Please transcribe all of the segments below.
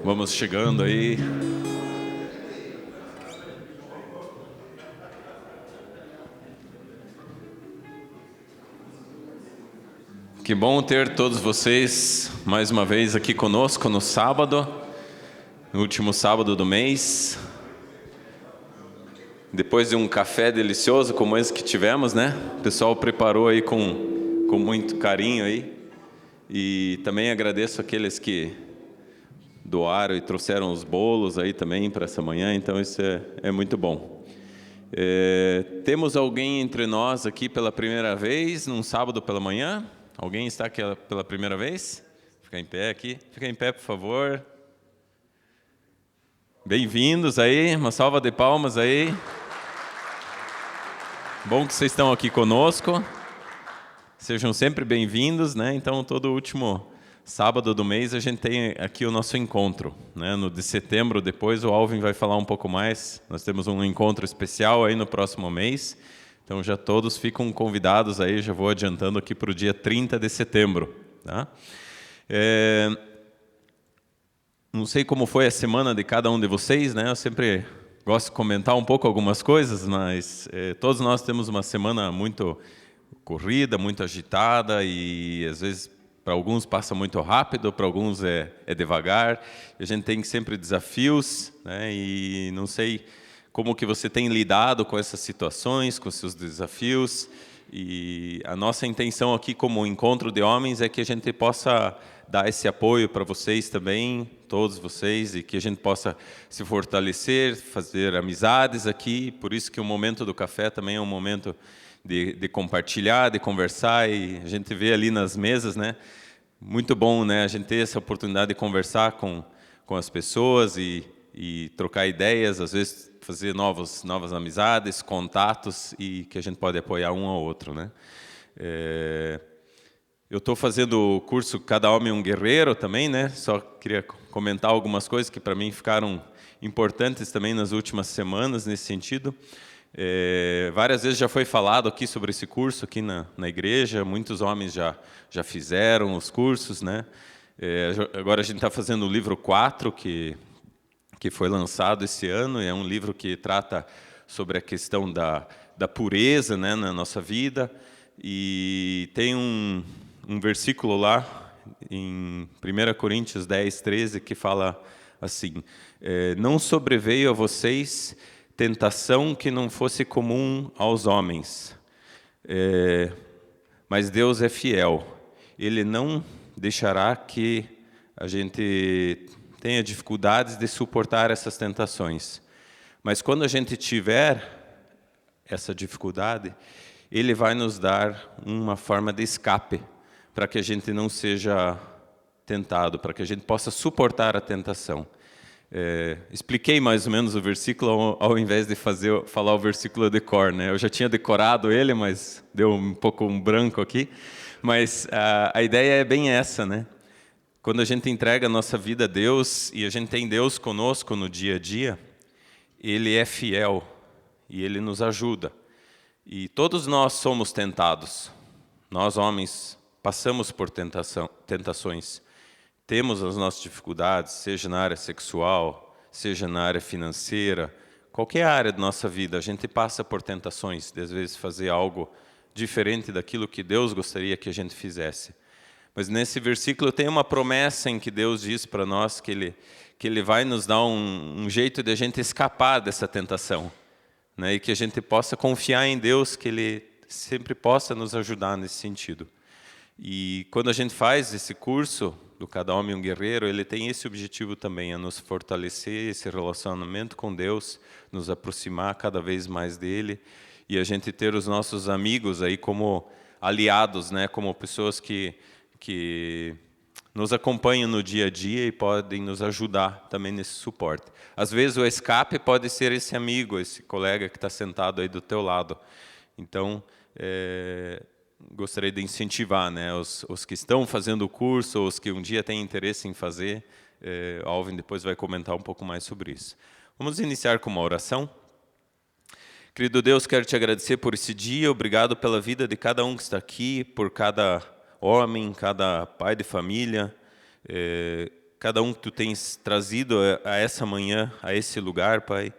Vamos chegando aí. Que bom ter todos vocês mais uma vez aqui conosco no sábado, no último sábado do mês. Depois de um café delicioso como esse que tivemos, né? O pessoal preparou aí com muito carinho aí. E também agradeço aqueles que doaram e trouxeram os bolos aí também para essa manhã, então isso é muito bom. Temos alguém entre nós aqui pela primeira vez, num sábado pela manhã? Alguém está aqui pela primeira vez? Fica em pé aqui. Fica em pé, por favor. Bem-vindos aí, uma salva de palmas aí. Bom que vocês estão aqui conosco. Sejam sempre bem-vindos, né? Então, todo último sábado do mês a gente tem aqui o nosso encontro, né? No de setembro, depois o Alvin vai falar um pouco mais. Nós temos um encontro especial aí no próximo mês. Então, já todos ficam convidados aí, já vou adiantando aqui para o dia 30 de setembro. Tá? Não sei como foi a semana de cada um de vocês, né? Eu sempre gosto de comentar um pouco algumas coisas, mas todos nós temos uma semana muito corrida, muito agitada e às vezes para alguns passa muito rápido, para alguns é devagar. A gente tem sempre desafios, né? E não sei como que você tem lidado com essas situações, com seus desafios. E a nossa intenção aqui como encontro de homens é que a gente possa dar esse apoio para vocês também, todos vocês, e que a gente possa se fortalecer, fazer amizades aqui. Por isso que o momento do café também é um momento de compartilhar, de conversar, e a gente vê ali nas mesas, né? Muito bom, né? A gente ter essa oportunidade de conversar com as pessoas e trocar ideias, às vezes fazer novas amizades, contatos, e que a gente pode apoiar um ao outro, né? Eu estou fazendo o curso Cada Homem um Guerreiro também, né? Só queria comentar algumas coisas que para mim ficaram importantes também nas últimas semanas nesse sentido. Várias vezes já foi falado aqui sobre esse curso aqui na igreja, muitos homens já fizeram os cursos, né? Agora a gente está fazendo o livro 4, que foi lançado esse ano, e é um livro que trata sobre a questão da pureza, né, na nossa vida, e tem um versículo lá, em 1 Coríntios 10, 13, que fala assim: não sobreveio a vocês tentação que não fosse comum aos homens, mas Deus é fiel, Ele não deixará que a gente tenha dificuldades de suportar essas tentações. Mas quando a gente tiver essa dificuldade, Ele vai nos dar uma forma de escape, para que a gente não seja tentado, para que a gente possa suportar a tentação. Expliquei mais ou menos o versículo ao invés de falar o versículo de cor, né? Eu já tinha decorado ele, mas deu um pouco um branco aqui. Mas a ideia é bem essa, né? Quando a gente entrega a nossa vida a Deus e a gente tem Deus conosco no dia a dia, Ele é fiel e Ele nos ajuda. E todos nós somos tentados. Nós, homens, passamos por tentações. Temos as nossas dificuldades, seja na área sexual, seja na área financeira, qualquer área da nossa vida, a gente passa por tentações, de às vezes fazer algo diferente daquilo que Deus gostaria que a gente fizesse. Mas nesse versículo tem uma promessa em que Deus diz para nós que Ele vai nos dar um jeito de a gente escapar dessa tentação, né? E que a gente possa confiar em Deus, que Ele sempre possa nos ajudar nesse sentido. E quando a gente faz esse curso do Cada Homem um Guerreiro, ele tem esse objetivo também, é nos fortalecer esse relacionamento com Deus, nos aproximar cada vez mais dele, e a gente ter os nossos amigos aí como aliados, né? Como pessoas que nos acompanham no dia a dia e podem nos ajudar também nesse suporte. Às vezes o escape pode ser esse amigo, esse colega que está sentado aí do teu lado. Então, gostaria de incentivar, né, os que estão fazendo o curso, ou os que um dia têm interesse em fazer. Alvin depois vai comentar um pouco mais sobre isso. Vamos iniciar com uma oração. Querido Deus, quero te agradecer por esse dia, obrigado pela vida de cada um que está aqui, por cada homem, cada pai de família. cada um que Tu tens trazido a essa manhã, a esse lugar, Pai.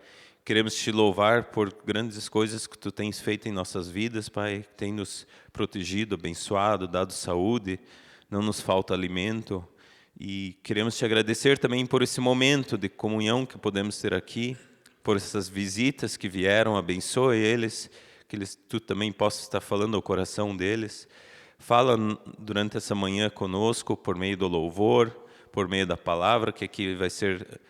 Queremos Te louvar por grandes coisas que Tu tens feito em nossas vidas, Pai. Tem nos protegido, abençoado, dado saúde, não nos falta alimento. E queremos Te agradecer também por esse momento de comunhão que podemos ter aqui, por essas visitas que vieram, abençoe eles, que Tu também possa estar falando ao coração deles. Fala durante essa manhã conosco, por meio do louvor, por meio da palavra que aqui vai ser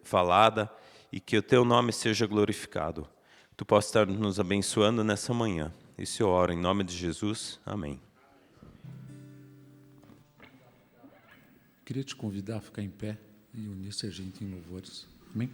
falada, e que o Teu nome seja glorificado. Tu possa estar nos abençoando nessa manhã. Isso eu oro em nome de Jesus. Amém. Queria te convidar a ficar em pé e unir-se a gente em louvores. Amém?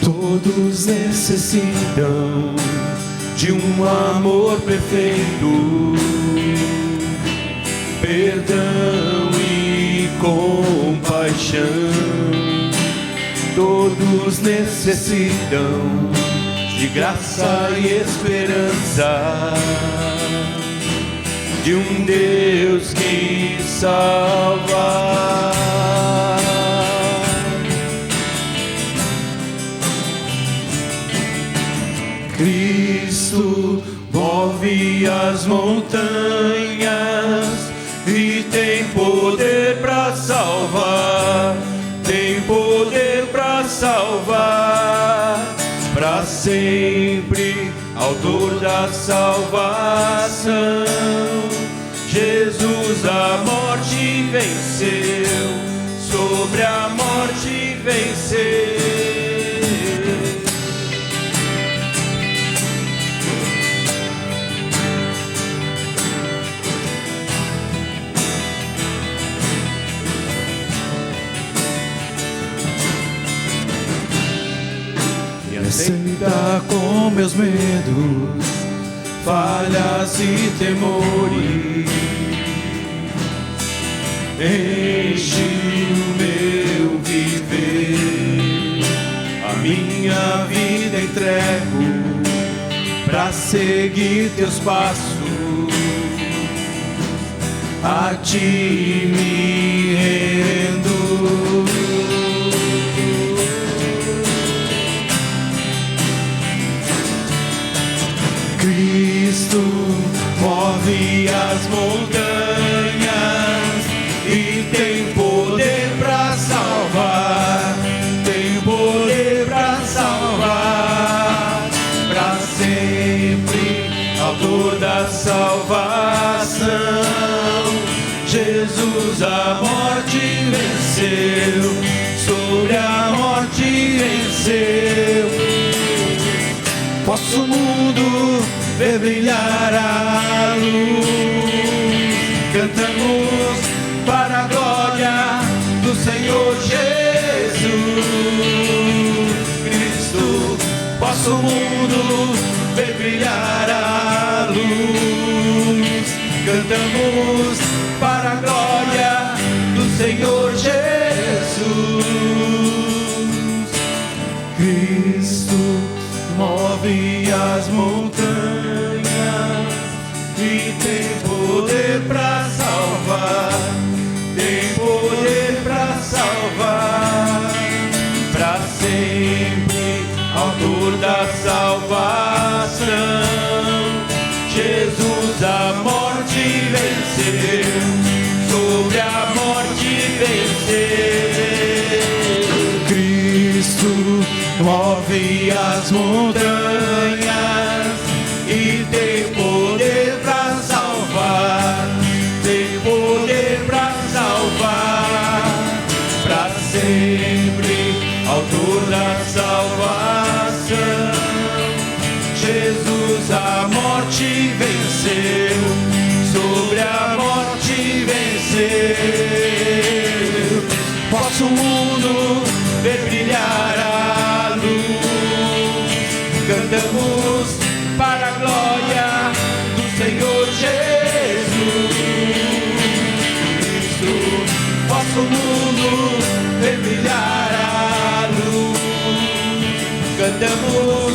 Todos necessitam de um amor perfeito, perdão e compaixão. Todos necessitam de graça e esperança, de um Deus que salva. Cristo move as montanhas e tem poder para salvar, tem poder para salvar, para sempre, autor da salvação. Jesus a morte venceu, sobre a morte venceu. Aceita com meus medos, falhas e temores, enche o meu viver, a minha vida entrego pra seguir teus passos, a ti me rendo. Cristo move as montanhas e tem poder para salvar, tem poder para salvar, para sempre, autor da salvação. Jesus a morte venceu, sobre a morte venceu. Posso o mundo ver brilhar a luz, cantamos para a glória do Senhor Jesus Cristo. Posso o mundo ver brilhar a luz, cantamos para a glória do Senhor Jesus Cristo. Move as montanhas e tem poder para salvar, tem poder para salvar, para sempre, autor da salvação. Jesus a morte venceu, sobre a morte venceu. Cristo move as montanhas e tem poder para salvar, tem poder para salvar, para sempre, autor da salvação. Jesus a morte venceu, sobre a morte venceu. Posso o mundo ver brilhar a luz, cantamos para a glória do Senhor Jesus. Posso o mundo ver brilhar a luz, cantamos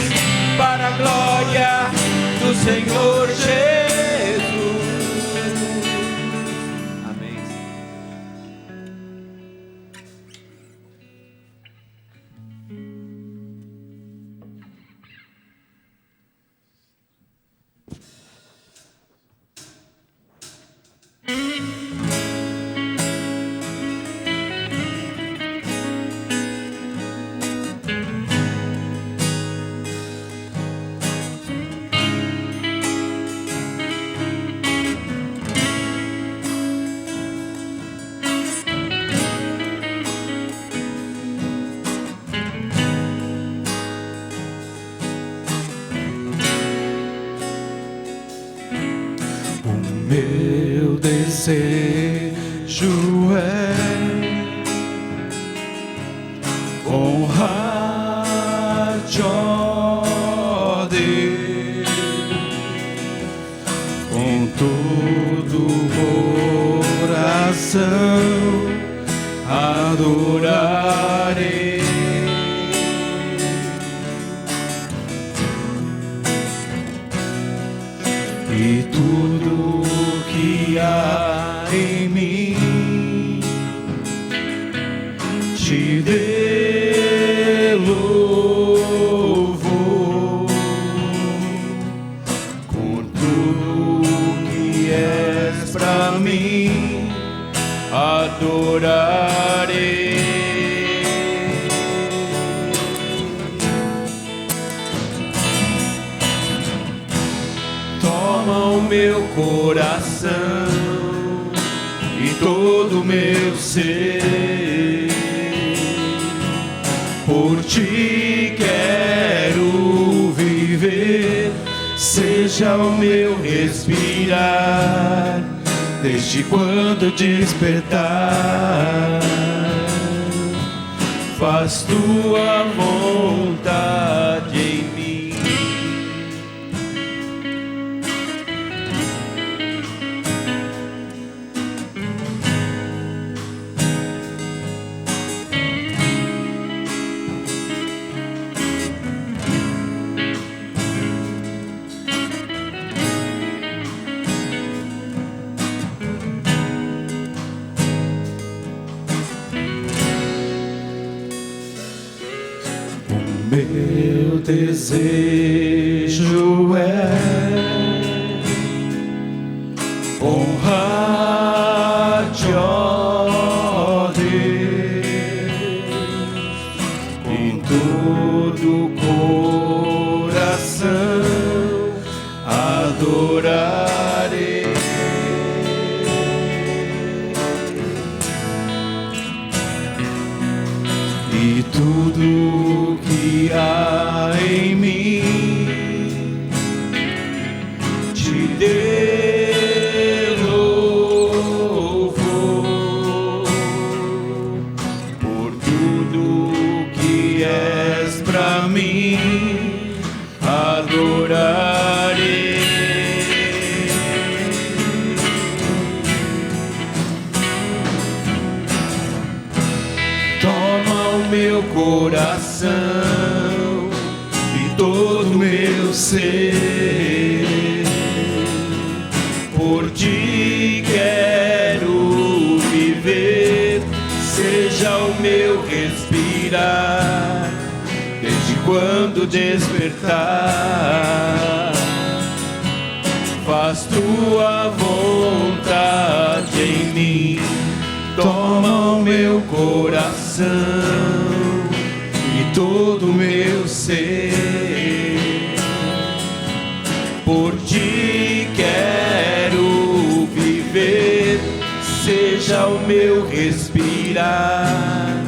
para a glória do Senhor Jesus. Amém. Meu desejo é honrar-te, ó Deus, com todo o coração adorarei. E tudo que há em mim te dê louvor, com tudo que és pra mim adorarei. Toma o meu coração e todo o meu ser, por ti quero viver, seja o meu respirar, desde quando despertar, faz tua vontade em mim. Meu desejo é honrar-te, ó Deus, em todo o coração adorarei. E tudo que há em mim te dê louvor, por tudo que és pra mim adorarei. Toma o meu coração e todo o meu ser, por ti quero viver, seja o meu respirar, desde quando despertar, faz tua vontade em mim. Toma o meu coração e todo o meu ser, por ti quero viver, seja o meu respirar,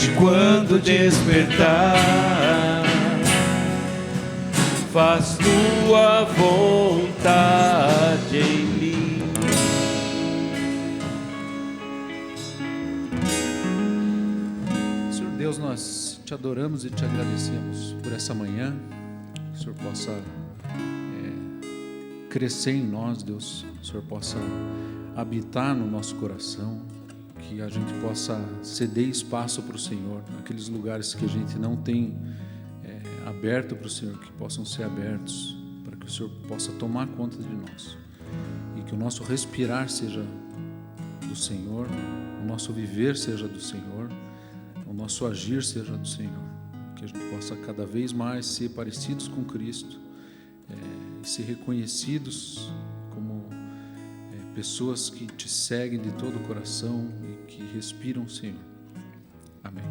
noite quando despertar. Faz tua vontade em mim. Senhor Deus, nós te adoramos e te agradecemos por essa manhã. Que o Senhor possa crescer em nós, Deus. Que o Senhor possa habitar no nosso coração. Que a gente possa ceder espaço para o Senhor, naqueles lugares que a gente não tem aberto para o Senhor, que possam ser abertos, para que o Senhor possa tomar conta de nós. E que o nosso respirar seja do Senhor, o nosso viver seja do Senhor, o nosso agir seja do Senhor. Que a gente possa cada vez mais ser parecidos com Cristo, e ser reconhecidos como pessoas que te seguem de todo o coração e que respiram o Senhor. Amém.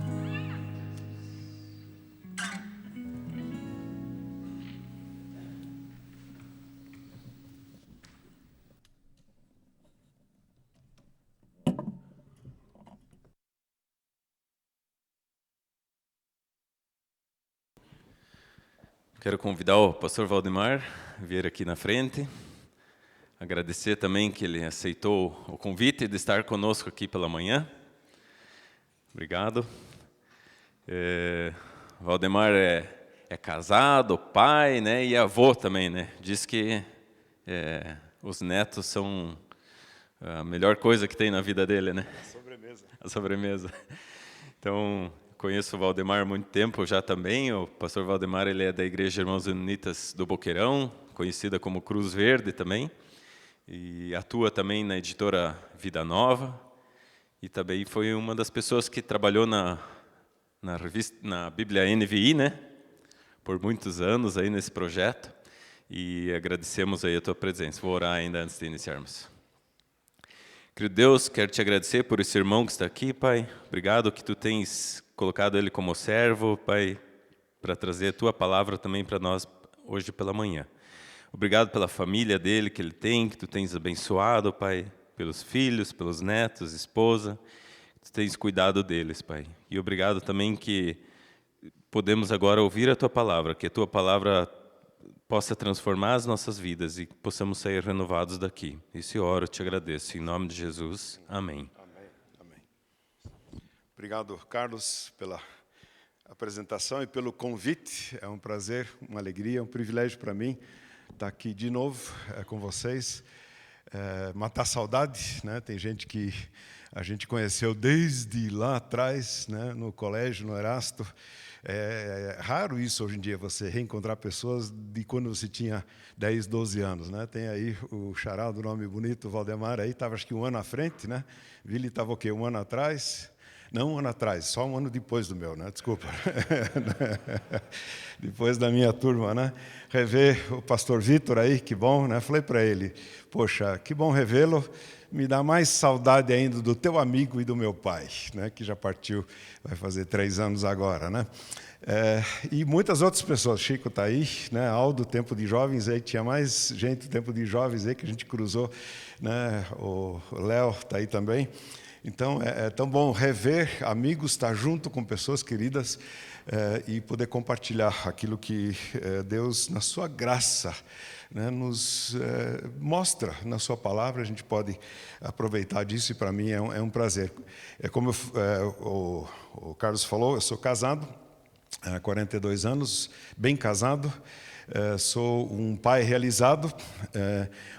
Quero convidar o pastor Valdemar a vir aqui na frente. Agradecer também que ele aceitou o convite de estar conosco aqui pela manhã. Obrigado. Valdemar é casado, pai, né, e avô também, né? Diz que os netos são a melhor coisa que tem na vida dele, né? A sobremesa. A sobremesa. Então, conheço o Valdemar há muito tempo já também. O pastor Valdemar, ele é da Igreja Irmãos Unitas do Boqueirão, conhecida como Cruz Verde também, e atua também na editora Vida Nova, e também foi uma das pessoas que trabalhou na Bíblia NVI, né, por muitos anos aí nesse projeto, e agradecemos aí a tua presença. Vou orar ainda antes de iniciarmos. Querido Deus, quero te agradecer por esse irmão que está aqui, Pai. Obrigado que tu tens colocado ele como servo, Pai, para trazer a tua palavra também para nós hoje pela manhã. Obrigado pela família dele que ele tem, que tu tens abençoado, Pai, pelos filhos, pelos netos, esposa, que tu tens cuidado deles, Pai. E obrigado também que podemos agora ouvir a tua palavra, que a tua palavra possa transformar as nossas vidas e possamos sair renovados daqui. Isso eu oro, te agradeço. Em nome de Jesus. Amém. Amém. Amém. Obrigado, Carlos, pela apresentação e pelo convite. É um prazer, uma alegria, um privilégio para mim estar aqui de novo com vocês. Matar saudade, né? Tem gente que a gente conheceu desde lá atrás, né? No colégio, no Erasto. É raro isso hoje em dia, você reencontrar pessoas de quando você tinha 10, 12 anos, né? Tem aí o xará do nome bonito, o Valdemar, aí estava acho que um ano à frente, né? Vili estava o quê? Um ano atrás? Não um ano atrás, só um ano depois do meu, né? Desculpa. Depois da minha turma, né? Rever o pastor Vitor aí, que bom, né? Falei para ele, poxa, que bom revê-lo. Me dá mais saudade ainda do teu amigo e do meu pai, né? Que já partiu, vai fazer 3 anos agora, né? E muitas outras pessoas, Chico está aí, né? Aldo, Tempo de Jovens, aí tinha mais gente do Tempo de Jovens aí que a gente cruzou, né? O Léo está aí também. Então, é tão bom rever amigos, estar junto com pessoas queridas e poder compartilhar aquilo que Deus, na sua graça, né, nos mostra na sua palavra. A gente pode aproveitar disso e para mim é um prazer. Como o Carlos falou, eu sou casado há 42 anos, bem casado. Sou um pai realizado,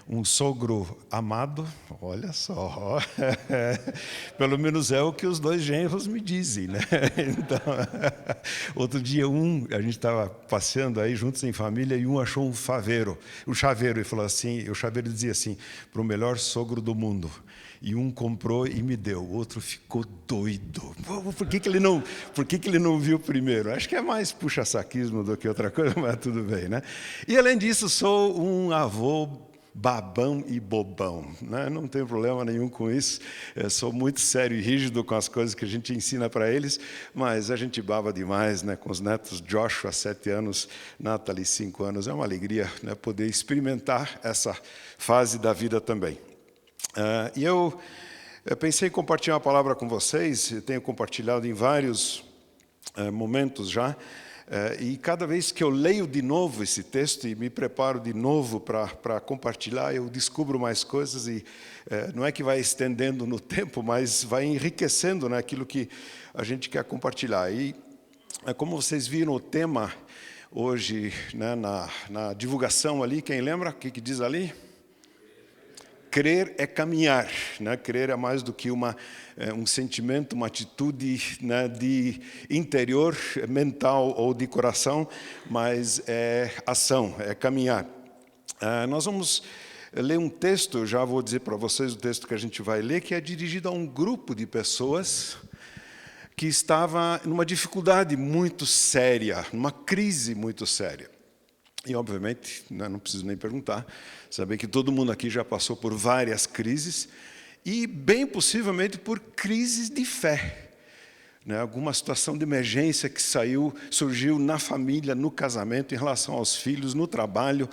um sogro amado, olha só, pelo menos é o que os 2 genros me dizem, né? Então, outro dia a gente estava passeando aí juntos em família e um achou um chaveiro, e falou assim, o chaveiro dizia assim, para o melhor sogro do mundo. E um comprou e me deu, o outro ficou doido. Por que ele não viu primeiro? Acho que é mais puxa-saquismo do que outra coisa, mas tudo bem, né? E além disso, sou um avô babão e bobão, né? Não tenho problema nenhum com isso. Eu sou muito sério e rígido com as coisas que a gente ensina para eles, mas a gente baba demais, né? Com os netos, Joshua, 7 anos, Nathalie, 5 anos. É uma alegria, né, poder experimentar essa fase da vida também. E eu Eu pensei em compartilhar uma palavra com vocês, eu tenho compartilhado em vários momentos já, e cada vez que eu leio de novo esse texto e me preparo de novo para compartilhar, eu descubro mais coisas e não é que vai estendendo no tempo, mas vai enriquecendo, né, aquilo que a gente quer compartilhar. E como vocês viram o tema hoje, né, na divulgação ali, quem lembra o que diz ali? Crer é caminhar, né? Crer é mais do que um sentimento, uma atitude, né, de interior, mental ou de coração, mas é ação, é caminhar. Nós vamos ler um texto, já vou dizer para vocês o texto que a gente vai ler, que é dirigido a um grupo de pessoas que estava numa dificuldade muito séria, numa crise muito séria. E, obviamente, não preciso nem perguntar, saber que todo mundo aqui já passou por várias crises, e, bem possivelmente, por crises de fé. Né? Alguma situação de emergência que surgiu na família, no casamento, em relação aos filhos, no trabalho,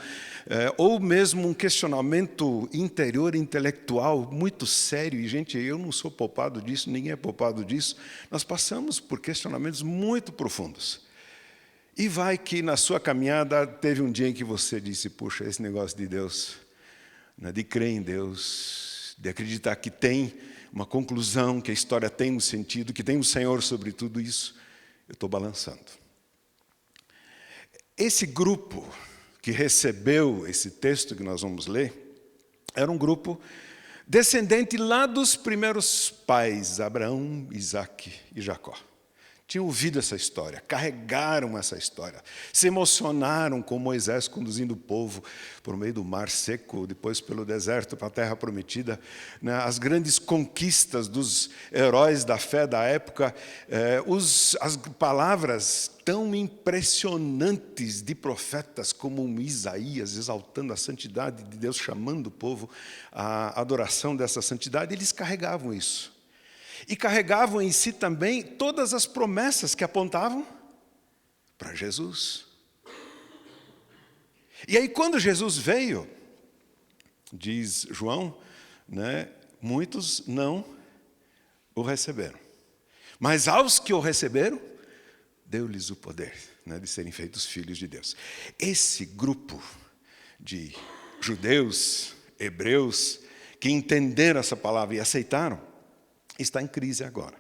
ou mesmo um questionamento interior, intelectual, muito sério. E, gente, eu não sou poupado disso, ninguém é poupado disso. Nós passamos por questionamentos muito profundos. E vai que na sua caminhada teve um dia em que você disse, puxa, esse negócio de Deus, né, de crer em Deus, de acreditar que tem uma conclusão, que a história tem um sentido, que tem um Senhor sobre tudo isso, eu estou balançando. Esse grupo que recebeu esse texto que nós vamos ler, era um grupo descendente lá dos primeiros pais, Abraão, Isaque e Jacó. Tinham ouvido essa história, carregaram essa história, se emocionaram com Moisés conduzindo o povo por meio do mar seco, depois pelo deserto para a terra prometida, né? As grandes conquistas dos heróis da fé da época, as palavras tão impressionantes de profetas como Isaías, exaltando a santidade de Deus, chamando o povo à adoração dessa santidade, eles carregavam isso. E carregavam em si também todas as promessas que apontavam para Jesus. E aí, quando Jesus veio, diz João, né, muitos não o receberam. Mas aos que o receberam, deu-lhes o poder, né, de serem feitos filhos de Deus. Esse grupo de judeus, hebreus, que entenderam essa palavra e aceitaram, está em crise agora.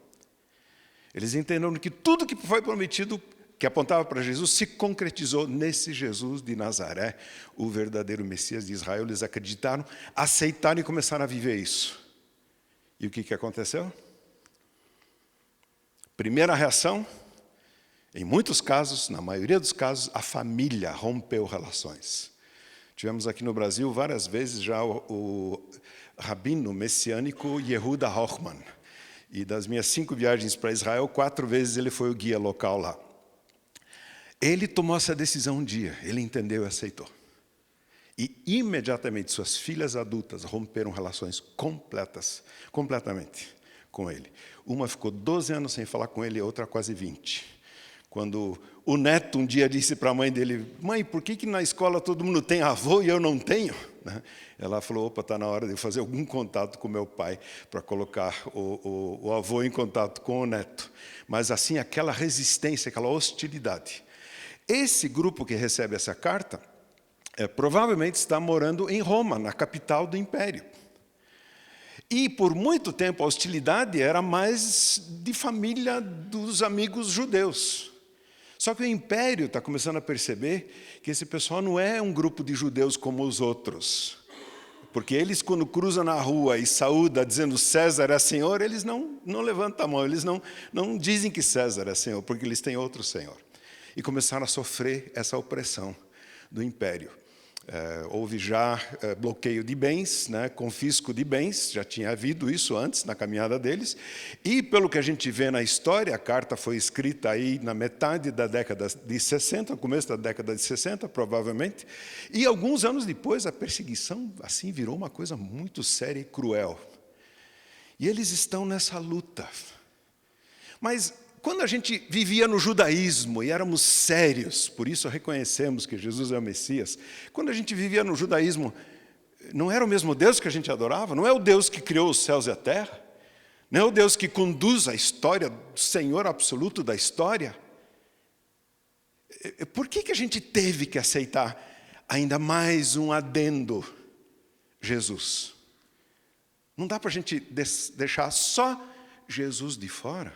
Eles entenderam que tudo que foi prometido, que apontava para Jesus, se concretizou nesse Jesus de Nazaré, o verdadeiro Messias de Israel. Eles acreditaram, aceitaram e começaram a viver isso. E o que aconteceu? Primeira reação, em muitos casos, na maioria dos casos, a família rompeu relações. Tivemos aqui no Brasil várias vezes já o rabino messiânico Yehuda Hochman. E das minhas 5 viagens para Israel, 4 vezes ele foi o guia local lá. Ele tomou essa decisão um dia, ele entendeu e aceitou. E imediatamente suas filhas adultas romperam relações completamente com ele. Uma ficou 12 anos sem falar com ele, a outra quase 20. Quando o neto um dia disse para a mãe dele, mãe, por que na escola todo mundo tem avô e eu não tenho? Ela falou, opa, está na hora de fazer algum contato com meu pai para colocar o avô em contato com o neto. Mas assim, aquela resistência, aquela hostilidade. Esse grupo que recebe essa carta, provavelmente está morando em Roma, na capital do império. E por muito tempo a hostilidade era mais de família dos amigos judeus. Só que o império está começando a perceber que esse pessoal não é um grupo de judeus como os outros. Porque eles, quando cruzam na rua e saúdam dizendo César é Senhor, eles não levantam a mão, eles não dizem que César é Senhor, porque eles têm outro Senhor. E começaram a sofrer essa opressão do império. Houve já bloqueio de bens, né, confisco de bens, já tinha havido isso antes na caminhada deles, e pelo que a gente vê na história, a carta foi escrita aí na metade da década de 60, começo da década de 60, provavelmente, e alguns anos depois a perseguição assim virou uma coisa muito séria e cruel. E eles estão nessa luta. Mas quando a gente vivia no judaísmo e éramos sérios, por isso reconhecemos que Jesus é o Messias, quando a gente vivia no judaísmo, não era o mesmo Deus que a gente adorava? Não é o Deus que criou os céus e a terra? Não é o Deus que conduz a história, o Senhor absoluto da história. Por que a gente teve que aceitar ainda mais um adendo? Jesus. Não dá para a gente deixar só Jesus de fora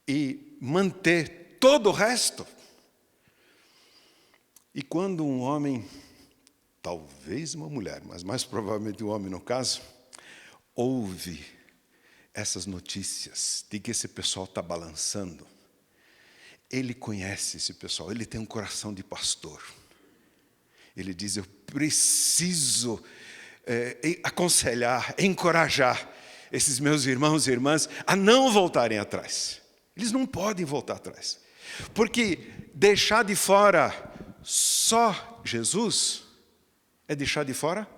e manter todo o resto. E quando um homem, talvez uma mulher, mas mais provavelmente um homem no caso, ouve essas notícias de que esse pessoal está balançando, ele conhece esse pessoal, ele tem um coração de pastor. Ele diz, eu preciso aconselhar, encorajar esses meus irmãos e irmãs a não voltarem atrás. Eles não podem voltar atrás. Porque deixar de fora só Jesus é deixar de fora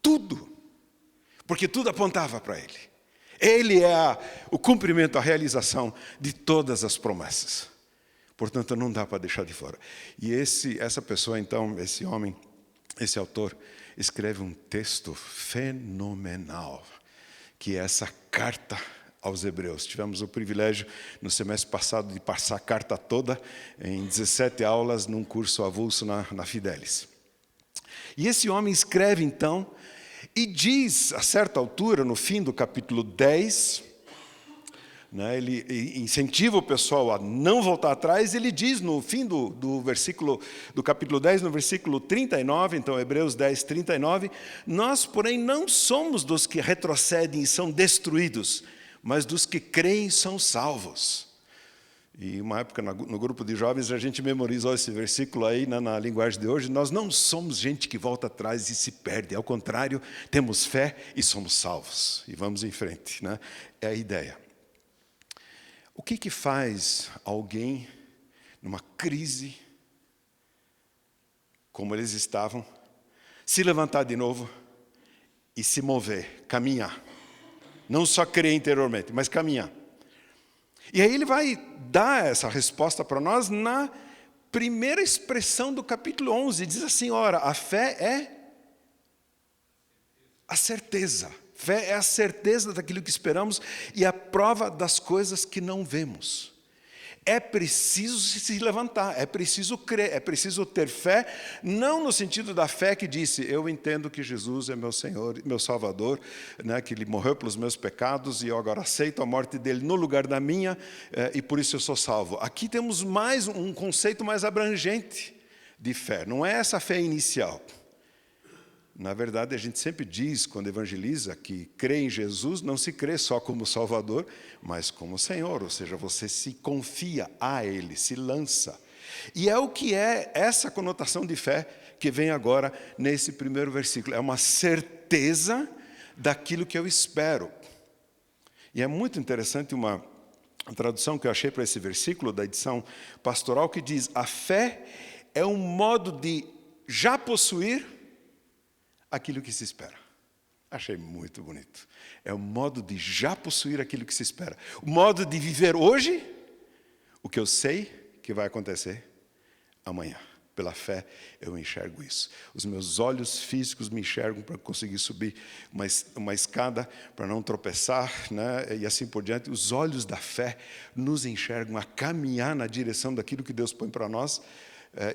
tudo. Porque tudo apontava para Ele. Ele é o cumprimento, a realização de todas as promessas. Portanto, não dá para deixar de fora. E essa pessoa, então, esse homem, esse autor, escreve um texto fenomenal, que é essa carta aos Hebreus. Tivemos o privilégio, no semestre passado, de passar a carta toda em 17 aulas, num curso avulso na Fidelis. E esse homem escreve, então, e diz, a certa altura, no fim do capítulo 10, né, ele incentiva o pessoal a não voltar atrás. Ele diz no fim do versículo, do capítulo 10, no versículo 39, então Hebreus 10, 39, nós, porém, não somos dos que retrocedem e são destruídos, mas dos que creem e são salvos. E uma época no grupo de jovens a gente memorizou esse versículo aí na linguagem de hoje. Nós não somos gente que volta atrás e se perde. Ao contrário, temos fé e somos salvos. E vamos em frente, né? É a ideia. O que faz alguém numa crise como eles estavam se levantar de novo e se mover, caminhar? Não só crer interiormente, mas caminhar. E aí ele vai dar essa resposta para nós na primeira expressão do capítulo 11. Diz assim, ora, a fé é a certeza. Fé é a certeza daquilo que esperamos e a prova das coisas que não vemos. É preciso se levantar, é preciso crer, é preciso ter fé, não no sentido da fé que disse, eu entendo que Jesus é meu Senhor, meu Salvador, né, que Ele morreu pelos meus pecados e eu agora aceito a morte dEle no lugar da minha e por isso eu sou salvo. Aqui temos mais um conceito mais abrangente de fé, não é essa fé inicial. Na verdade, a gente sempre diz, quando evangeliza, que crer em Jesus não se crê só como Salvador, mas como Senhor, ou seja, você se confia a Ele, se lança. E é o que é essa conotação de fé que vem agora nesse primeiro versículo. É uma certeza daquilo que eu espero. E é muito interessante uma tradução que eu achei para esse versículo, da edição pastoral, que diz, a fé é um modo de já possuir aquilo que se espera. Achei muito bonito. É o modo de já possuir aquilo que se espera. O modo de viver hoje o que eu sei que vai acontecer amanhã. Pela fé eu enxergo isso. Os meus olhos físicos me enxergam para conseguir subir uma escada, para não tropeçar, né? E assim por diante. Os olhos da fé nos enxergam a caminhar na direção daquilo que Deus põe para nós.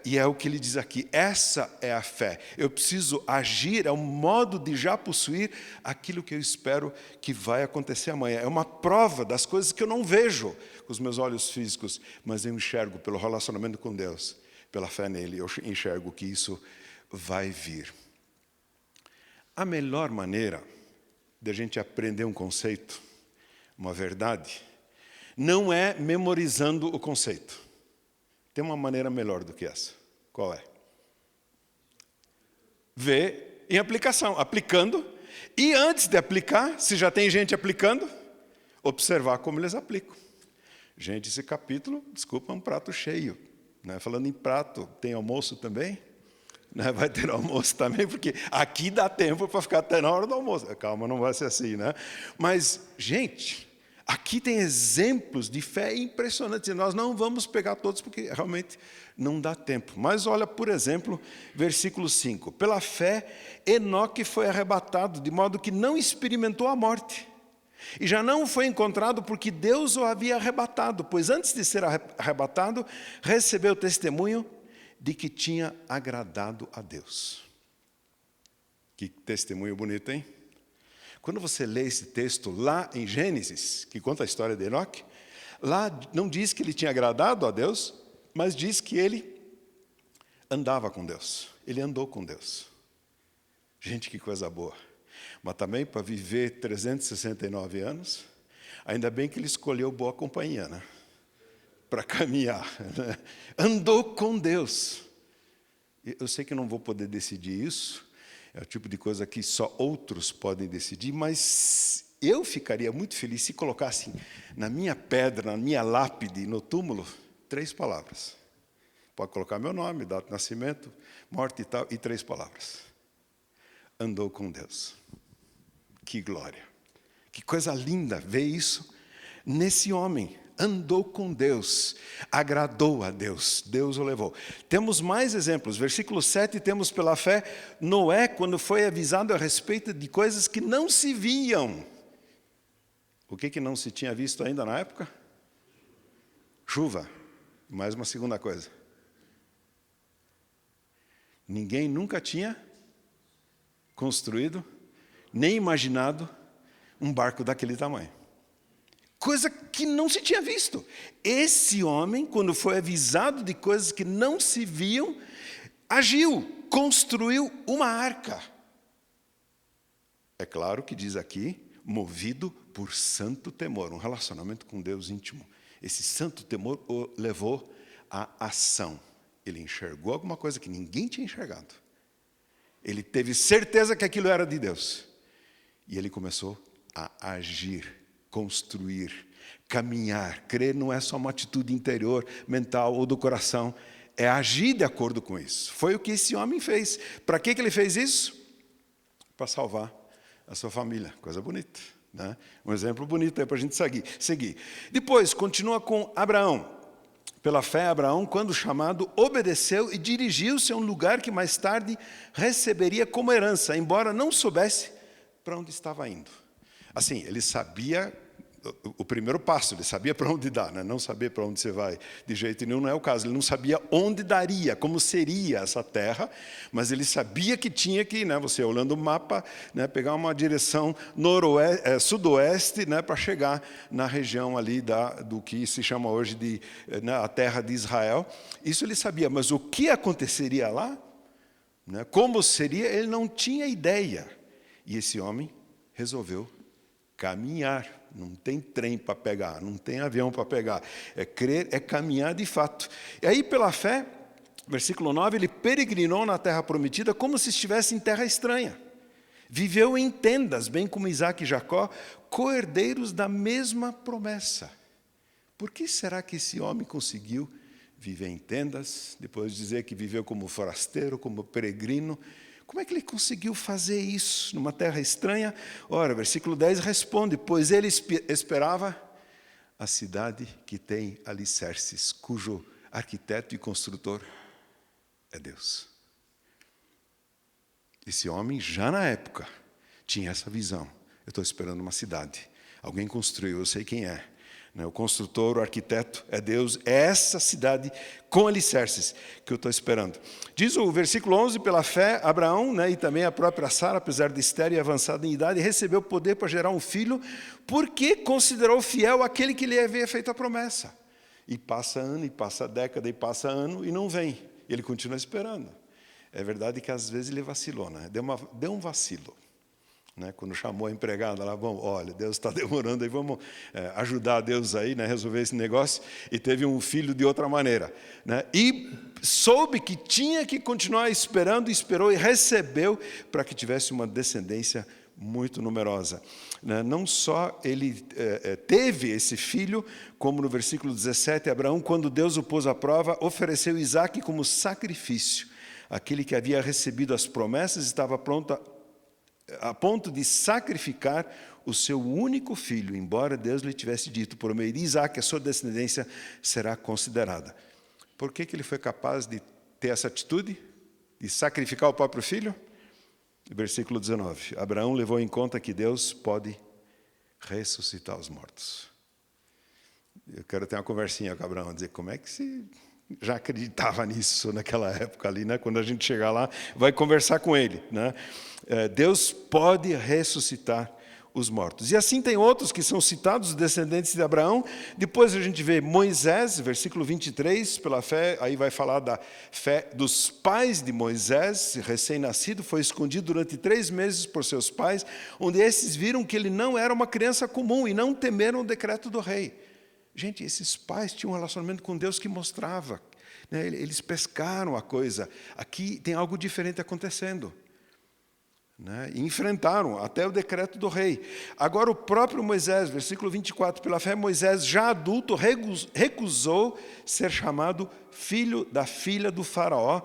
E é o que ele diz aqui, essa é a fé. Eu preciso agir, é um modo de já possuir aquilo que eu espero que vai acontecer amanhã. É uma prova das coisas que eu não vejo com os meus olhos físicos, mas eu enxergo pelo relacionamento com Deus, pela fé nele, eu enxergo que isso vai vir. A melhor maneira de a gente aprender um conceito, uma verdade, não é memorizando o conceito. Tem uma maneira melhor do que essa. Qual é? Ver em aplicação, aplicando. E antes de aplicar, se já tem gente aplicando, observar como eles aplicam. Gente, esse capítulo, desculpa, é um prato cheio. Né? Falando em prato, tem almoço também? Né? Vai ter almoço também, porque aqui dá tempo para ficar até na hora do almoço. Calma, não vai ser assim, né? Mas, gente, aqui tem exemplos de fé impressionantes. E nós não vamos pegar todos, porque realmente não dá tempo. Mas olha, por exemplo, versículo 5. Pela fé, Enoque foi arrebatado, de modo que não experimentou a morte. E já não foi encontrado porque Deus o havia arrebatado, pois antes de ser arrebatado, recebeu testemunho de que tinha agradado a Deus. Que testemunho bonito, hein? Quando você lê esse texto lá em Gênesis, que conta a história de Enoque, lá não diz que ele tinha agradado a Deus, mas diz que ele andava com Deus, ele andou com Deus. Gente, que coisa boa. Mas também para viver 369 anos, ainda bem que ele escolheu boa companhia, né? Para caminhar, né? Andou com Deus. Eu sei que não vou poder decidir isso, é o tipo de coisa que só outros podem decidir, mas eu ficaria muito feliz se colocassem na minha pedra, na minha lápide, no túmulo, 3 palavras. Pode colocar meu nome, data de nascimento, morte e tal, e 3 palavras. Andou com Deus. Que glória. Que coisa linda ver isso nesse homem. Andou com Deus, agradou a Deus, Deus o levou. Temos mais exemplos. Versículo 7, temos pela fé, Noé, quando foi avisado a respeito de coisas que não se viam. O que não se tinha visto ainda na época? Chuva. Mais uma segunda coisa. Ninguém nunca tinha construído, nem imaginado um barco daquele tamanho. Coisa que não se tinha visto. Esse homem, quando foi avisado de coisas que não se viam, agiu, construiu uma arca. É claro que diz aqui, movido por santo temor, um relacionamento com Deus íntimo. Esse santo temor o levou à ação. Ele enxergou alguma coisa que ninguém tinha enxergado. Ele teve certeza que aquilo era de Deus. E ele começou a agir, construir, caminhar. Crer não é só uma atitude interior, mental ou do coração. É agir de acordo com isso. Foi o que esse homem fez. Para que ele fez isso? Para salvar a sua família. Coisa bonita, né? Um exemplo bonito aí para a gente seguir. Depois, continua com Abraão. Pela fé, Abraão, quando chamado, obedeceu e dirigiu-se a um lugar que mais tarde receberia como herança, embora não soubesse para onde estava indo. Assim, ele sabia o primeiro passo, ele sabia para onde dar, né? Não saber para onde você vai de jeito nenhum não é o caso. Ele não sabia onde daria, como seria essa terra, mas ele sabia que tinha que, né, você olhando o mapa, né, pegar uma direção sudoeste, né, para chegar na região ali do que se chama hoje de, né, a terra de Israel. Isso ele sabia, mas o que aconteceria lá, né, como seria, ele não tinha ideia. E esse homem resolveu caminhar. Não tem trem para pegar, não tem avião para pegar. É crer, é caminhar de fato. E aí, pela fé, versículo 9, ele peregrinou na terra prometida como se estivesse em terra estranha. Viveu em tendas, bem como Isaac e Jacó, co-herdeiros da mesma promessa. Por que será que esse homem conseguiu viver em tendas, depois de dizer que viveu como forasteiro, como peregrino? Como é que ele conseguiu fazer isso numa terra estranha? Ora, versículo 10 responde, pois ele esperava a cidade que tem alicerces, cujo arquiteto e construtor é Deus. Esse homem, já na época, tinha essa visão. Eu estou esperando uma cidade. Alguém construiu, eu sei quem é. O construtor, o arquiteto é Deus, é essa cidade com alicerces que eu estou esperando. Diz o versículo 11, pela fé, Abraão, né, e também a própria Sara, apesar de estéril e avançada em idade, recebeu poder para gerar um filho, porque considerou fiel aquele que lhe havia feito a promessa. E passa ano, e passa década, e passa ano, e não vem. Ele continua esperando. É verdade que às vezes ele vacilou, né? Deu um vacilo. Né, quando chamou a empregada lá, bom, olha, Deus está demorando, aí vamos ajudar Deus aí, né, resolver esse negócio, e teve um filho de outra maneira, né, e soube que tinha que continuar esperando, esperou e recebeu para que tivesse uma descendência muito numerosa. Né, não só ele teve esse filho, como no versículo 17, Abraão, quando Deus o pôs à prova, ofereceu Isaque como sacrifício. Aquele que havia recebido as promessas estava pronto a ponto de sacrificar o seu único filho, embora Deus lhe tivesse dito por meio de Isaque, a sua descendência será considerada. Por que ele foi capaz de ter essa atitude, de sacrificar o próprio filho? Versículo 19, Abraão levou em conta que Deus pode ressuscitar os mortos. Eu quero ter uma conversinha com Abraão, dizer como é que se já acreditava nisso naquela época ali, né? Quando a gente chegar lá, vai conversar com ele, né? Deus pode ressuscitar os mortos. E assim tem outros que são citados, os descendentes de Abraão. Depois a gente vê Moisés, versículo 23, pela fé, aí vai falar da fé dos pais de Moisés, recém-nascido, foi escondido durante 3 meses por seus pais, onde esses viram que ele não era uma criança comum e não temeram o decreto do rei. Gente, esses pais tinham um relacionamento com Deus que mostrava, né? Eles pescaram a coisa. Aqui tem algo diferente acontecendo. Né? E enfrentaram até o decreto do rei. Agora o próprio Moisés, versículo 24, pela fé Moisés, já adulto, recusou ser chamado filho da filha do faraó,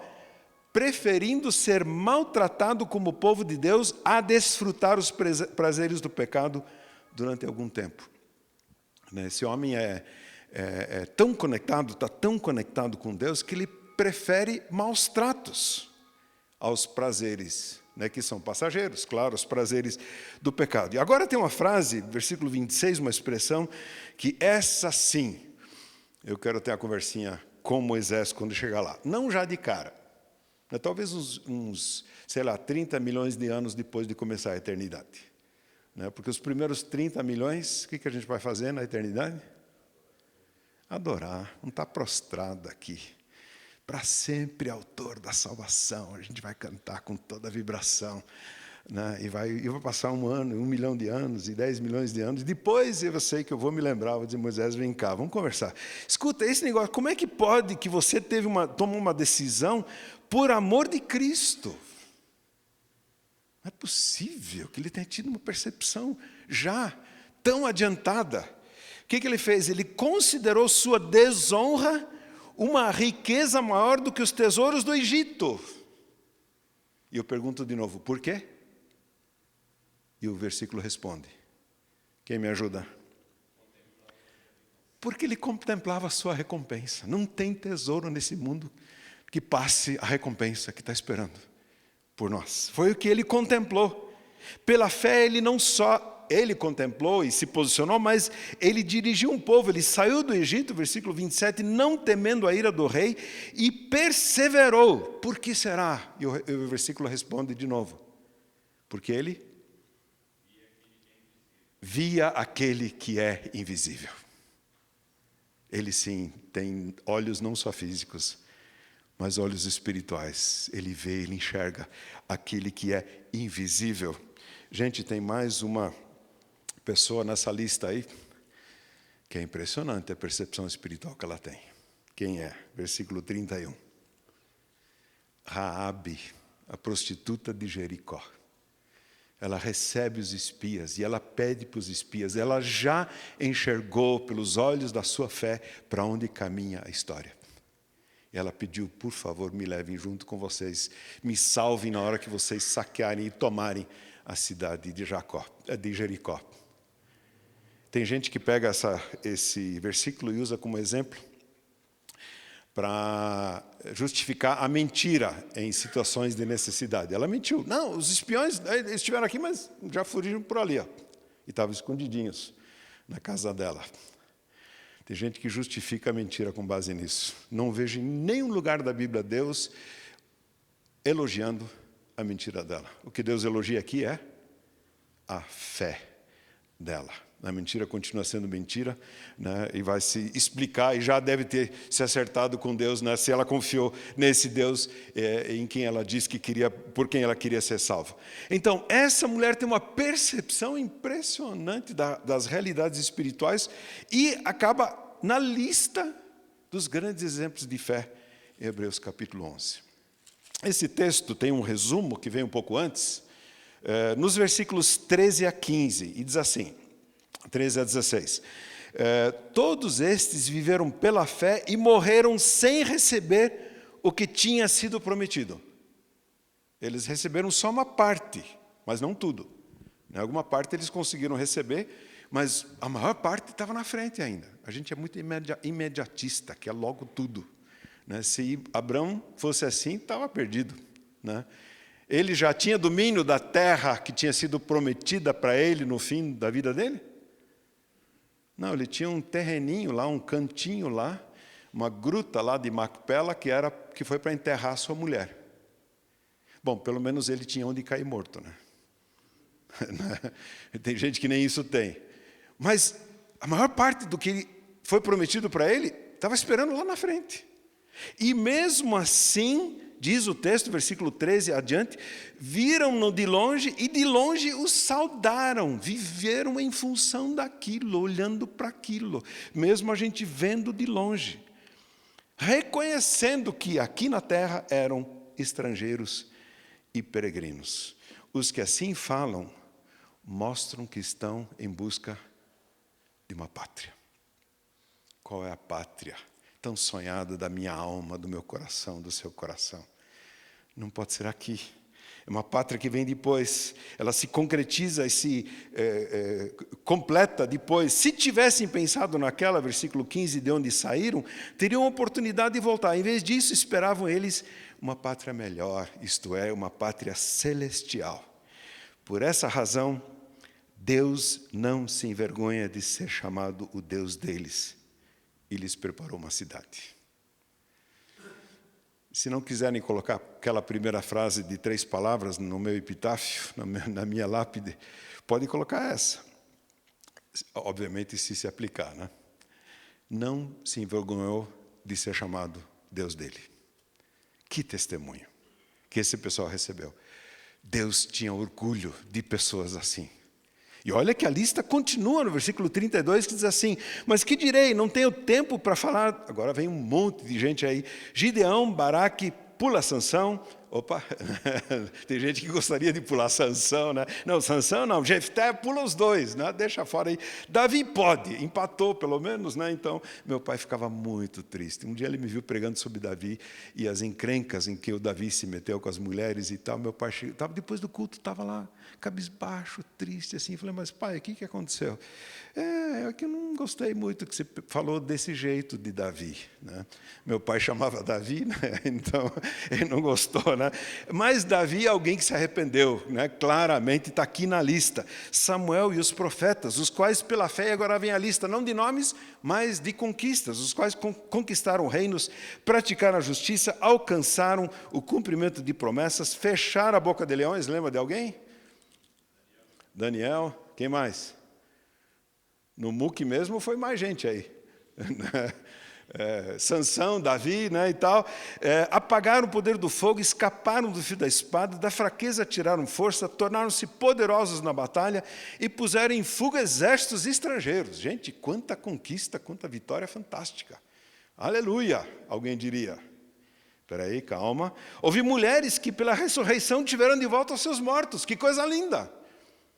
preferindo ser maltratado como povo de Deus a desfrutar os prazeres do pecado durante algum tempo. Esse homem é tão conectado, está tão conectado com Deus, que ele prefere maus tratos aos prazeres, né, que são passageiros, claro, os prazeres do pecado. E agora tem uma frase, versículo 26, uma expressão, que essa sim, eu quero ter a conversinha com Moisés quando chegar lá. Não já de cara, né, talvez uns, sei lá, 30 milhões de anos depois de começar a eternidade. Né, porque os primeiros 30 milhões, o que a gente vai fazer na eternidade? Adorar, não está prostrado aqui. Para sempre autor da salvação, a gente vai cantar com toda a vibração, né? E vai passar 1 ano, 1 milhão de anos, e 10 milhões de anos, depois eu sei que eu vou me lembrar, vou dizer, Moisés, vem cá, vamos conversar. Escuta, esse negócio, como é que pode que você tomou uma decisão por amor de Cristo? Não é possível que ele tenha tido uma percepção já tão adiantada. O que ele fez? Ele considerou sua desonra uma riqueza maior do que os tesouros do Egito. E eu pergunto de novo, por quê? E o versículo responde. Quem me ajuda? Porque ele contemplava a sua recompensa. Não tem tesouro nesse mundo que passe a recompensa que está esperando por nós. Foi o que ele contemplou. Pela fé, ele não só ele contemplou e se posicionou, mas ele dirigiu um povo, ele saiu do Egito, versículo 27, não temendo a ira do rei, e perseverou. Por que será? E o versículo responde de novo. Porque ele via aquele que é invisível. Ele sim tem olhos não só físicos, mas olhos espirituais. Ele vê, ele enxerga aquele que é invisível. Gente, tem mais uma pessoa nessa lista aí, que é impressionante a percepção espiritual que ela tem. Quem é? Versículo 31. Raabe, a prostituta de Jericó. Ela recebe os espias e ela pede para os espias. Ela já enxergou pelos olhos da sua fé para onde caminha a história. E ela pediu, por favor, me levem junto com vocês. Me salvem na hora que vocês saquearem e tomarem a cidade de Jericó. Tem gente que pega esse versículo e usa como exemplo para justificar a mentira em situações de necessidade. Ela mentiu. Não, os espiões eles estiveram aqui, mas já fugiram por ali. Ó, e estavam escondidinhos na casa dela. Tem gente que justifica a mentira com base nisso. Não vejo em nenhum lugar da Bíblia Deus elogiando a mentira dela. O que Deus elogia aqui é a fé dela. A mentira continua sendo mentira, né? E vai se explicar, e já deve ter se acertado com Deus, né? Se ela confiou nesse Deus em quem ela disse que queria, por quem ela queria ser salva. Então, essa mulher tem uma percepção impressionante das realidades espirituais e acaba na lista dos grandes exemplos de fé em Hebreus capítulo 11. Esse texto tem um resumo que vem um pouco antes, nos versículos 13 a 15, e diz assim, 13 a 16. Todos estes viveram pela fé e morreram sem receber o que tinha sido prometido. Eles receberam só uma parte, mas não tudo. Alguma parte eles conseguiram receber, mas a maior parte estava na frente ainda. A gente é muito imediatista, quer logo tudo. Se Abraão fosse assim, estava perdido. Ele já tinha domínio da terra que tinha sido prometida para ele no fim da vida dele? Não, ele tinha um terreninho lá, um cantinho lá, uma gruta lá de Macpela que foi para enterrar sua mulher. Bom, pelo menos ele tinha onde cair morto, né? Tem gente que nem isso tem. Mas a maior parte do que foi prometido para ele estava esperando lá na frente. E mesmo assim, diz o texto, versículo 13 adiante, viram-no de longe e de longe o saudaram, viveram em função daquilo, olhando para aquilo, mesmo a gente vendo de longe, reconhecendo que aqui na terra eram estrangeiros e peregrinos. Os que assim falam mostram que estão em busca de uma pátria. Qual é a pátria tão sonhada da minha alma, do meu coração, do seu coração? Não pode ser aqui. É uma pátria que vem depois. Ela se concretiza e se completa depois. Se tivessem pensado naquela, versículo 15, de onde saíram, teriam a oportunidade de voltar. Em vez disso, esperavam eles uma pátria melhor, isto é, uma pátria celestial. Por essa razão, Deus não se envergonha de ser chamado o Deus deles. E lhes preparou uma cidade. Se não quiserem colocar aquela primeira frase de 3 palavras no meu epitáfio, na minha lápide, pode colocar essa. Obviamente, se aplicar, né? Não se envergonhou de ser chamado Deus dele. Que testemunho que esse pessoal recebeu. Deus tinha orgulho de pessoas assim. E olha que a lista continua no versículo 32, que diz assim: mas que direi, não tenho tempo para falar. Agora vem um monte de gente aí. Gideão, Baraque, pula Sansão. Opa, tem gente que gostaria de pular Sansão, né? Não, Sansão não, Jefté pula os dois, né? Deixa fora aí. Davi pode, empatou pelo menos, né? Então, meu pai ficava muito triste. Um dia ele me viu pregando sobre Davi e as encrencas em que o Davi se meteu com as mulheres e tal. Meu pai chegou, depois do culto, estava lá, cabisbaixo, triste, assim. Falei, mas pai, o que aconteceu? É que eu não gostei muito que você falou desse jeito de Davi, né? Meu pai chamava Davi, né? Então ele não gostou, né? Mas Davi é alguém que se arrependeu, né? Claramente está aqui na lista. Samuel e os profetas, os quais pela fé, agora vem a lista não de nomes, mas de conquistas, os quais conquistaram reinos, praticaram a justiça, alcançaram o cumprimento de promessas, fecharam a boca de leões. Lembra de alguém? Daniel, quem mais? No MUC mesmo foi mais gente aí. Sansão, Davi, né, e tal. Apagaram o poder do fogo, escaparam do fio da espada, da fraqueza tiraram força, tornaram-se poderosos na batalha e puseram em fuga exércitos estrangeiros. Gente, quanta conquista, quanta vitória fantástica. Aleluia, alguém diria. Espera aí, calma. Houve mulheres que pela ressurreição tiveram de volta os seus mortos. Que coisa linda.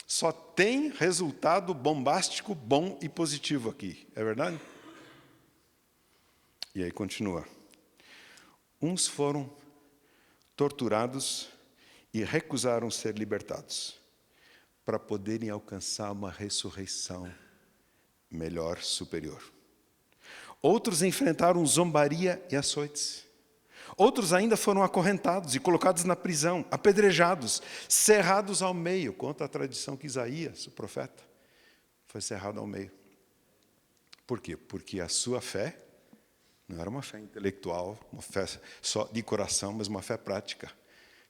Só tem resultado bombástico, bom e positivo aqui. É verdade? E aí continua. Uns foram torturados e recusaram ser libertados para poderem alcançar uma ressurreição melhor, superior. Outros enfrentaram zombaria e açoites. Outros ainda foram acorrentados e colocados na prisão, apedrejados, cerrados ao meio. Conta a tradição que Isaías, o profeta, foi cerrado ao meio. Por quê? Porque a sua fé não era uma fé intelectual, uma fé só de coração, mas uma fé prática,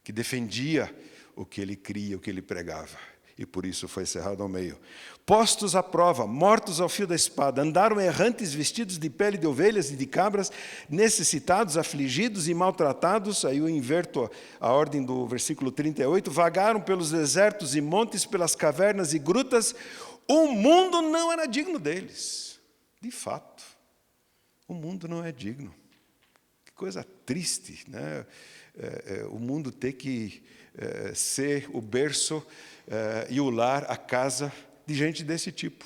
que defendia o que ele cria, o que ele pregava. E por isso foi cerrado ao meio. Postos à prova, mortos ao fio da espada, andaram errantes vestidos de pele de ovelhas e de cabras, necessitados, afligidos e maltratados. Aí eu inverto a ordem do versículo 38. Vagaram pelos desertos e montes, pelas cavernas e grutas. O mundo não era digno deles. De fato, o mundo não é digno. Que coisa triste, né? O mundo ter que ser o berço e o lar, a casa de gente desse tipo.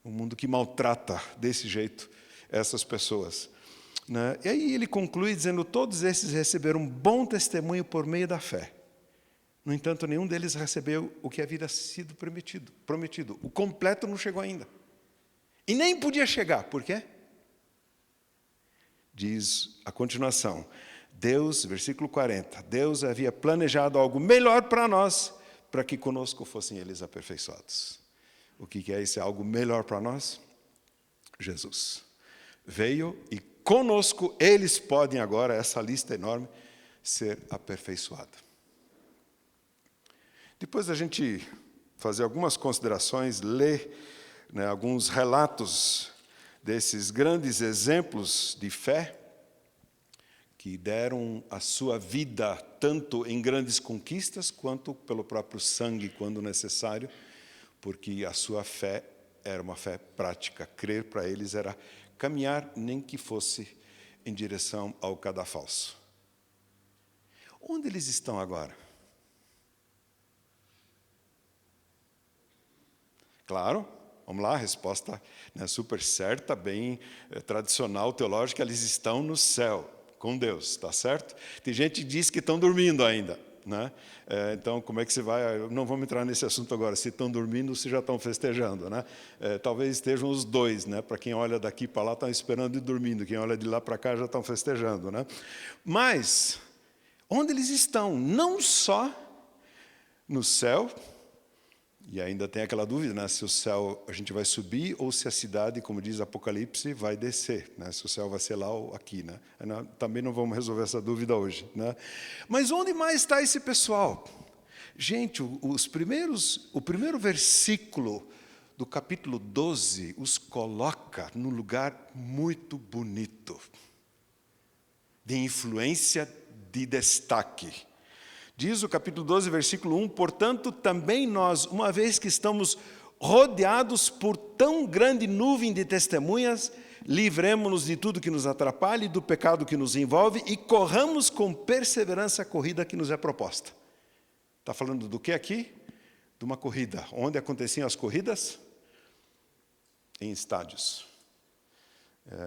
Um mundo que maltrata desse jeito essas pessoas, né? E aí ele conclui dizendo: todos esses receberam um bom testemunho por meio da fé. No entanto, nenhum deles recebeu o que havia sido prometido. O completo não chegou ainda. E nem podia chegar. Por quê? Diz a continuação. Deus, versículo 40, Deus havia planejado algo melhor para nós, para que conosco fossem eles aperfeiçoados. O que é esse algo melhor para nós? Jesus. Veio e conosco eles podem agora, essa lista enorme, ser aperfeiçoada. Depois a gente fazer algumas considerações, ler alguns relatos desses grandes exemplos de fé que deram a sua vida tanto em grandes conquistas quanto pelo próprio sangue quando necessário, porque a sua fé era uma fé prática. Crer para eles era caminhar nem que fosse em direção ao cadafalso. Onde eles estão agora? Claro, vamos lá, a resposta super certa, bem tradicional, teológica, eles estão no céu, com Deus, está certo? Tem gente que diz que estão dormindo ainda, né? Então, como é que você vai... Não vamos entrar nesse assunto agora, se estão dormindo, se já estão festejando, né? Talvez estejam os dois, né? Para quem olha daqui para lá, estão esperando e dormindo, quem olha de lá para cá já estão festejando, né? Mas, onde eles estão? Não só no céu, e ainda tem aquela dúvida, né, se o céu a gente vai subir ou se a cidade, como diz Apocalipse, vai descer, né, se o céu vai ser lá ou aqui, né? Também não vamos resolver essa dúvida hoje, né? Mas onde mais está esse pessoal? Gente, o primeiro versículo do capítulo 12 os coloca num lugar muito bonito, de influência, de destaque. Diz o capítulo 12, versículo 1, portanto, também nós, uma vez que estamos rodeados por tão grande nuvem de testemunhas, livremo-nos de tudo que nos atrapalha e do pecado que nos envolve e corramos com perseverança a corrida que nos é proposta. Está falando do que aqui? De uma corrida. Onde aconteciam as corridas? Em estádios.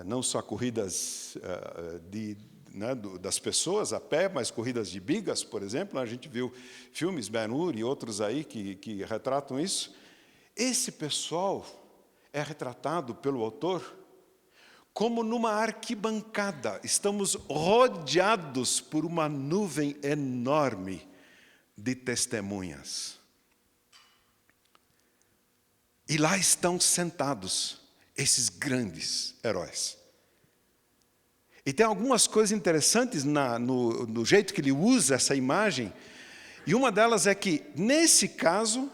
Não só corridas das pessoas a pé, mas corridas de bigas, por exemplo. A gente viu filmes, Ben-Hur e outros aí que retratam isso. Esse pessoal é retratado pelo autor como numa arquibancada. Estamos rodeados por uma nuvem enorme de testemunhas. E lá estão sentados esses grandes heróis. E tem algumas coisas interessantes no jeito que ele usa essa imagem. E uma delas é que, nesse caso,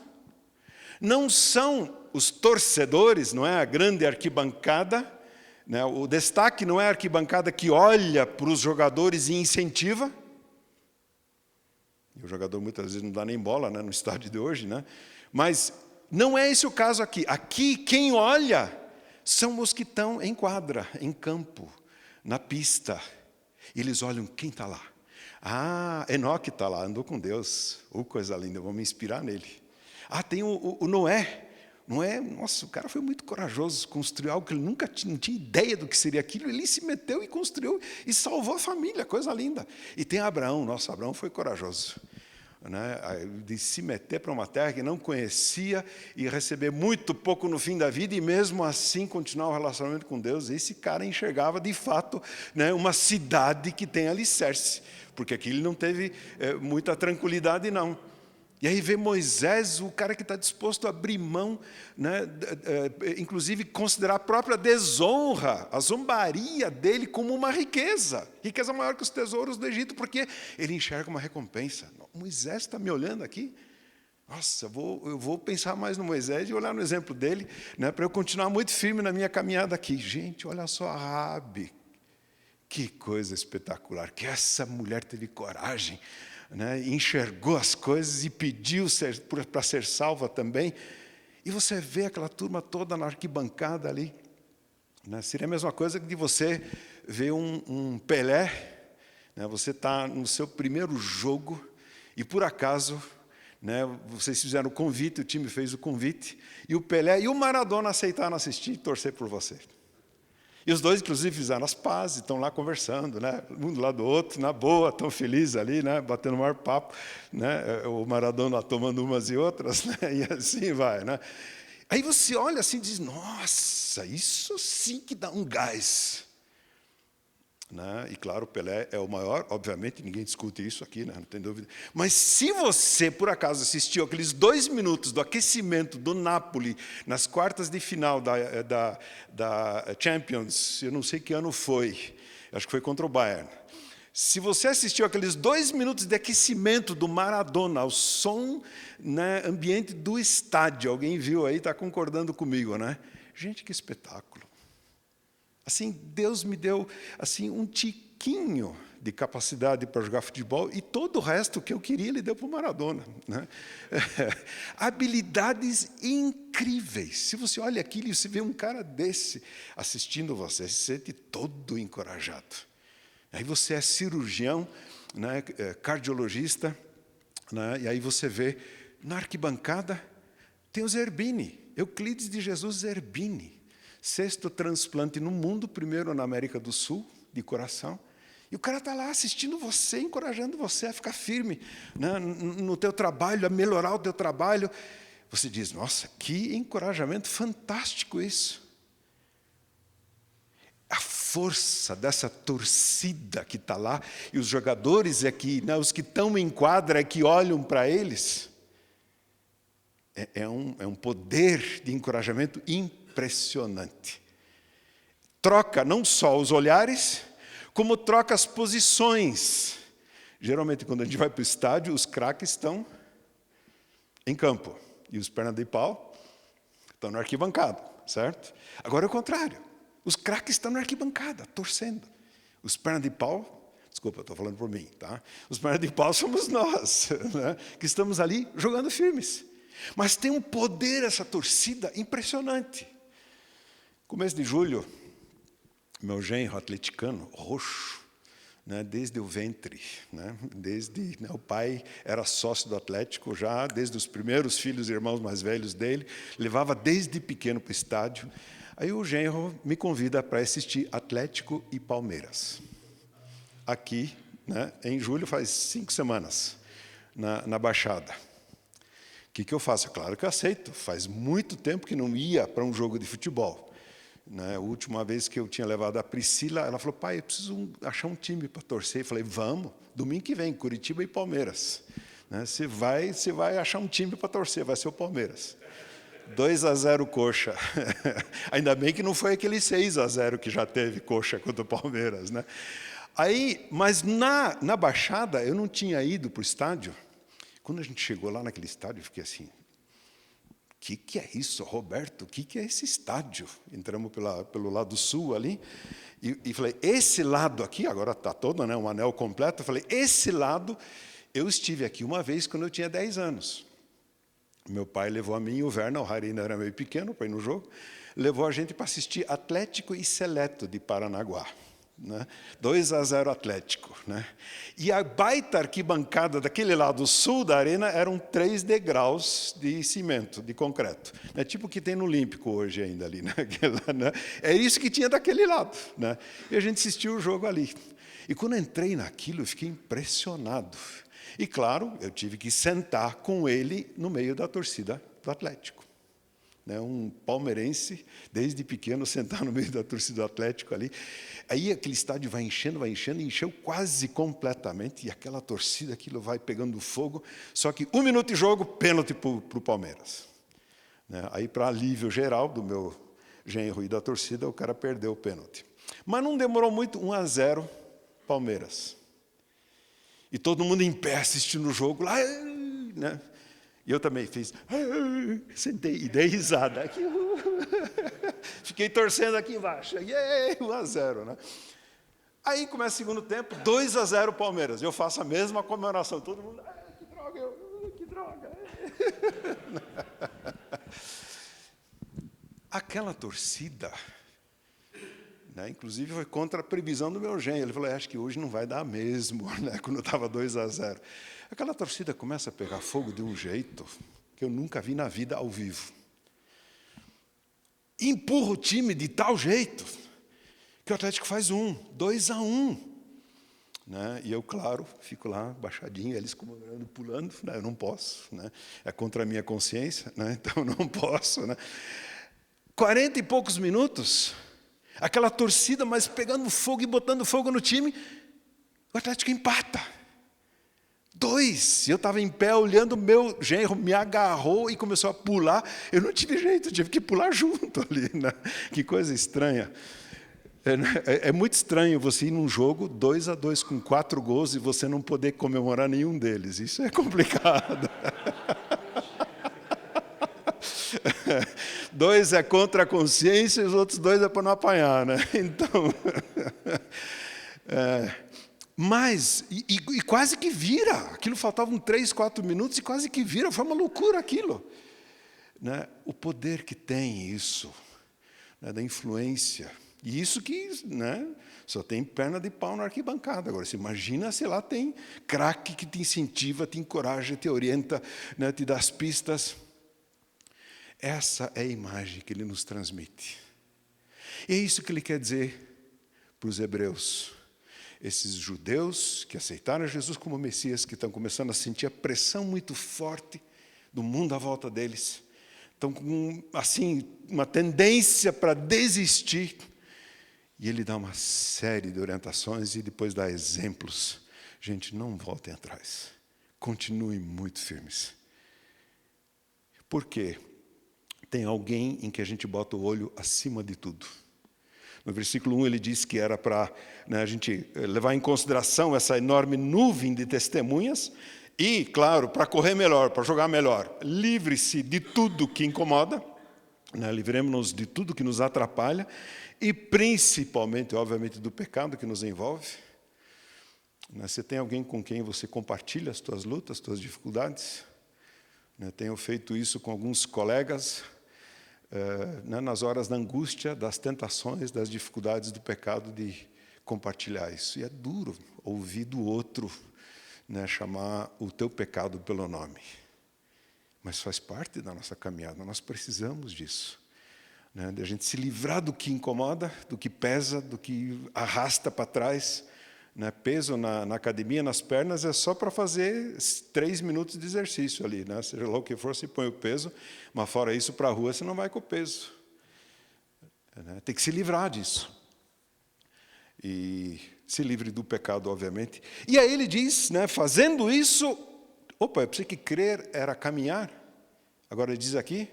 não são os torcedores, não é a grande arquibancada, né? O destaque não é a arquibancada que olha para os jogadores e incentiva. E o jogador muitas vezes não dá nem bola, né, no estádio de hoje, né? Mas não é esse o caso aqui. Aqui, quem olha são os que estão em quadra, em campo, na pista. Eles olham quem está lá. Ah, Enoque está lá, andou com Deus. Coisa linda, vou me inspirar nele. Ah, tem o Noé. Noé, nossa, o cara foi muito corajoso, construiu algo que ele nunca não tinha ideia do que seria aquilo. Ele se meteu e construiu e salvou a família, coisa linda. E tem Abraão, nossa, Abraão foi corajoso, né, de se meter para uma terra que não conhecia e receber muito pouco no fim da vida e mesmo assim continuar o relacionamento com Deus. Esse cara enxergava de fato, né, uma cidade que tem alicerce, porque aqui ele não teve muita tranquilidade não. E aí vê Moisés, o cara que está disposto a abrir mão, né, inclusive considerar a própria desonra, a zombaria dele como uma riqueza maior que os tesouros do Egito, porque ele enxerga uma recompensa. Moisés está me olhando aqui? Nossa, eu vou pensar mais no Moisés e olhar no exemplo dele, né, para eu continuar muito firme na minha caminhada aqui. Gente, olha só a Raabe, que coisa espetacular, que essa mulher teve coragem, né, enxergou as coisas e pediu para ser salva também. E você vê aquela turma toda na arquibancada ali, né, seria a mesma coisa que de você ver um Pelé, né, você está no seu primeiro jogo e por acaso, né, vocês fizeram o convite, o time fez o convite e o Pelé e o Maradona aceitaram assistir e torcer por você. E os dois, inclusive, fizeram as pazes, estão lá conversando, né? Um do lado do outro, na boa, tão felizes ali, né? Batendo o maior papo, né? O Maradona tomando umas e outras, né? E assim vai, né? Aí você olha assim e diz, nossa, isso sim que dá um gás. né? E claro, Pelé é o maior, obviamente, ninguém discute isso aqui, né? Não tem dúvida. Mas se você, por acaso, assistiu aqueles 2 minutos do aquecimento do Napoli nas quartas de final da Champions, eu não sei que ano foi, acho que foi contra o Bayern. Se você assistiu aqueles 2 minutos de aquecimento do Maradona, ao som, né, ambiente do estádio, alguém viu aí, está concordando comigo, né? Gente, que espetáculo. Assim, Deus me deu assim, um tiquinho de capacidade para jogar futebol e todo o resto que eu queria Ele deu para o Maradona, né? Habilidades incríveis. Se você olha aquilo e você vê um cara desse assistindo você, se sente todo encorajado. Aí você é cirurgião, né, cardiologista, né, e aí você vê na arquibancada tem o Zerbini, Euclides de Jesus Zerbini. 6º transplante no mundo, primeiro na América do Sul, de coração. E o cara está lá assistindo você, encorajando você a ficar firme, né, no teu trabalho, a melhorar o teu trabalho. Você diz, nossa, que encorajamento fantástico isso. A força dessa torcida que está lá, e os jogadores aqui, né, os que estão em quadra, que olham para eles, é um poder de encorajamento impressionante. Troca não só os olhares, como troca as posições. Geralmente, quando a gente vai para o estádio, os craques estão em campo e os pernas de pau estão na arquibancada, certo? Agora é o contrário. Os craques estão na arquibancada, torcendo. Os pernas de pau, desculpa, estou falando por mim, tá? Os pernas de pau somos nós, né, que estamos ali jogando firmes. Mas tem um poder essa torcida impressionante. Começo de julho, meu genro atleticano, roxo, né, desde o ventre, né, né, o pai era sócio do Atlético já, desde os primeiros filhos e irmãos mais velhos dele, levava desde pequeno para o estádio. Aí o genro me convida para assistir Atlético e Palmeiras. Aqui, né, em julho, faz 5 semanas, na Baixada. O que eu faço? Claro que eu aceito. Faz muito tempo que não ia para um jogo de futebol. Né? A última vez que eu tinha levado a Priscila, ela falou, pai, eu preciso achar um time para torcer. Eu falei, vamos, domingo que vem, Curitiba e Palmeiras. Né? Você vai achar um time para torcer, vai ser o Palmeiras. 2-0 Coxa. Ainda bem que não foi aquele 6-0 que já teve Coxa contra o Palmeiras. Né? Aí, mas na Baixada, eu não tinha ido para o estádio. Quando a gente chegou lá naquele estádio, eu fiquei assim, o que é isso, Roberto? O que é esse estádio? Entramos pelo lado sul ali, e falei, esse lado aqui, agora está todo, né, um anel completo, eu falei, esse lado, eu estive aqui uma vez quando eu tinha 10 anos. Meu pai levou a mim e o Werner, o Harry ainda era meio pequeno para ir no jogo, levou a gente para assistir Atlético e Seleto de Paranaguá. Né? 2-0 Atlético. Né? E a baita arquibancada daquele lado sul da arena eram 3 degraus de cimento, de concreto. Né? Tipo o que tem no Olímpico hoje ainda ali. Né? É isso que tinha daquele lado. Né? E a gente assistiu o jogo ali. E quando eu entrei naquilo, eu fiquei impressionado. E claro, eu tive que sentar com ele no meio da torcida do Atlético. Um palmeirense, desde pequeno, sentar no meio da torcida do Atlético ali. Aí aquele estádio vai enchendo, e encheu quase completamente, e aquela torcida, aquilo vai pegando fogo, só que 1 minuto de jogo, pênalti para o Palmeiras. Aí, para alívio geral do meu genro e da torcida, o cara perdeu o pênalti. Mas não demorou muito, 1-0, Palmeiras. E todo mundo em pé assistindo o jogo lá, né? E eu também fiz, sentei e dei risada. Fiquei torcendo aqui embaixo. 1-0. Né? Aí começa o segundo tempo, 2-0 Palmeiras. Eu faço a mesma comemoração. Todo mundo, que droga, que droga. Aquela torcida, né, inclusive foi contra a previsão do meu genro. Ele falou, acho que hoje não vai dar mesmo, né, quando estava 2-0. Aquela torcida começa a pegar fogo de um jeito que eu nunca vi na vida ao vivo. Empurra o time de tal jeito que o Atlético faz 2-1. Né? E eu, claro, fico lá baixadinho, eles comemorando, pulando. Né? Eu não posso, né? É contra a minha consciência, né? Então eu não posso. Né? 40 e poucos minutos, Aquela torcida, mas pegando fogo e botando fogo no time. O Atlético empata. 2. Eu estava em pé olhando, meu genro me agarrou e começou a pular. Eu não tive jeito, tive que pular junto ali, né? Que coisa estranha. É muito estranho você ir num jogo 2-2 com 4 gols e você não poder comemorar nenhum deles. Isso é complicado. 2 é contra a consciência e os outros 2 é para não apanhar, né? Então, mas, e quase que vira. Aquilo faltavam 3, 4 minutos e quase que vira. Foi uma loucura aquilo. Né? O poder que tem isso, né? Da influência. E isso que, né? Só tem perna de pau na arquibancada. Agora, você imagina, sei lá, tem craque que te incentiva, te encoraja, te orienta, né? Te dá as pistas. Essa é a imagem que ele nos transmite. E é isso que ele quer dizer para os hebreus. Esses judeus que aceitaram Jesus como Messias, que estão começando a sentir a pressão muito forte do mundo à volta deles, estão com, assim, uma tendência para desistir. E ele dá uma série de orientações e depois dá exemplos. Gente, não voltem atrás. Continuem muito firmes. Por quê? Tem alguém em que a gente bota o olho acima de tudo. No versículo 1 ele diz que era para, né, a gente levar em consideração essa enorme nuvem de testemunhas e, claro, para correr melhor, para jogar melhor. Livre-se de tudo que incomoda, né, livremos-nos de tudo que nos atrapalha e principalmente, obviamente, do pecado que nos envolve. Você tem alguém com quem você compartilha as tuas lutas, as tuas dificuldades? Tenho feito isso com alguns colegas, nas horas da angústia, das tentações, das dificuldades do pecado, de compartilhar isso. E é duro ouvir do outro, né, chamar o teu pecado pelo nome. Mas faz parte da nossa caminhada, nós precisamos disso. Né, de a gente se livrar do que incomoda, do que pesa, do que arrasta para trás. Né, peso na academia, nas pernas, é só para fazer 3 minutos de exercício ali. Né? Seja lá o que for, você põe o peso, mas fora isso, para a rua, você não vai com o peso. Né? Tem que se livrar disso. E se livre do pecado, obviamente. E aí ele diz, né, fazendo isso, opa, eu pensei que crer era caminhar. Agora ele diz aqui,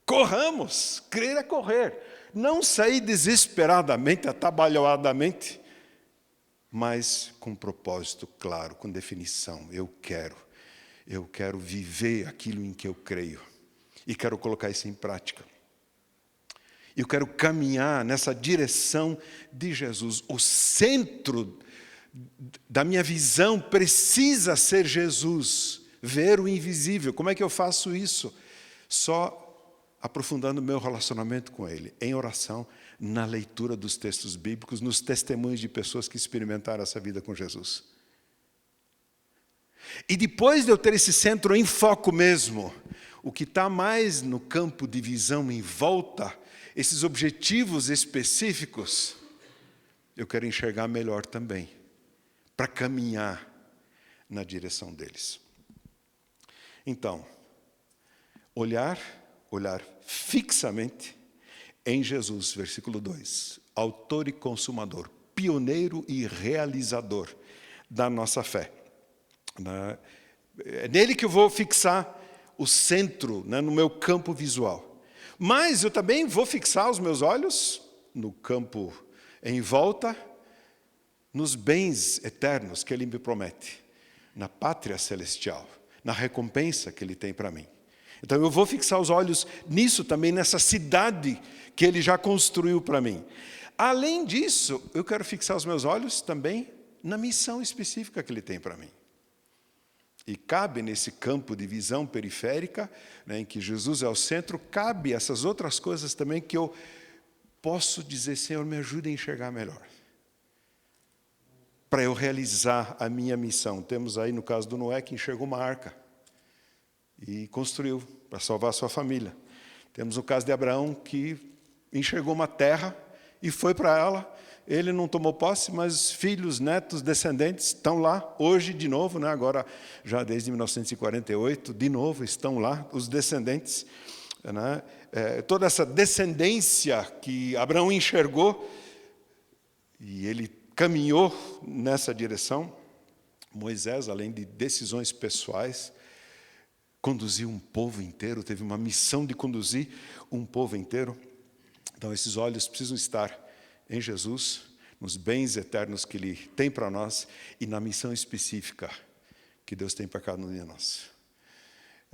corramos, crer é correr. Não sair desesperadamente, atabalhoadamente, mas com propósito claro, com definição. Eu quero viver aquilo em que eu creio. E quero colocar isso em prática. Eu quero caminhar nessa direção de Jesus. O centro da minha visão precisa ser Jesus. Ver o invisível. Como é que eu faço isso? Só aprofundando o meu relacionamento com Ele, em oração, na leitura dos textos bíblicos, nos testemunhos de pessoas que experimentaram essa vida com Jesus. E depois de eu ter esse centro em foco mesmo, o que está mais no campo de visão em volta, esses objetivos específicos, eu quero enxergar melhor também, para caminhar na direção deles. Então, olhar fixamente em Jesus, versículo 2, autor e consumador, pioneiro e realizador da nossa fé. É nele que eu vou fixar o centro, né, no meu campo visual. Mas eu também vou fixar os meus olhos no campo em volta, nos bens eternos que Ele me promete, na pátria celestial, na recompensa que Ele tem para mim. Então eu vou fixar os olhos nisso também, nessa cidade que Ele já construiu para mim. Além disso, eu quero fixar os meus olhos também na missão específica que Ele tem para mim. E cabe nesse campo de visão periférica, né, em que Jesus é o centro, cabe essas outras coisas também que eu posso dizer, Senhor, me ajude a enxergar melhor. Para eu realizar a minha missão. Temos aí no caso do Noé que enxergou uma arca e construiu para salvar a sua família. Temos o caso de Abraão que enxergou uma terra e foi para ela. Ele não tomou posse, mas filhos, netos, descendentes estão lá hoje de novo, né? Agora já desde 1948, de novo estão lá os descendentes. Né? toda essa descendência que Abraão enxergou, e ele caminhou nessa direção. Moisés, além de decisões pessoais, conduziu um povo inteiro, teve uma missão de conduzir um povo inteiro. Então, esses olhos precisam estar em Jesus, nos bens eternos que Ele tem para nós e na missão específica que Deus tem para cada um de nós.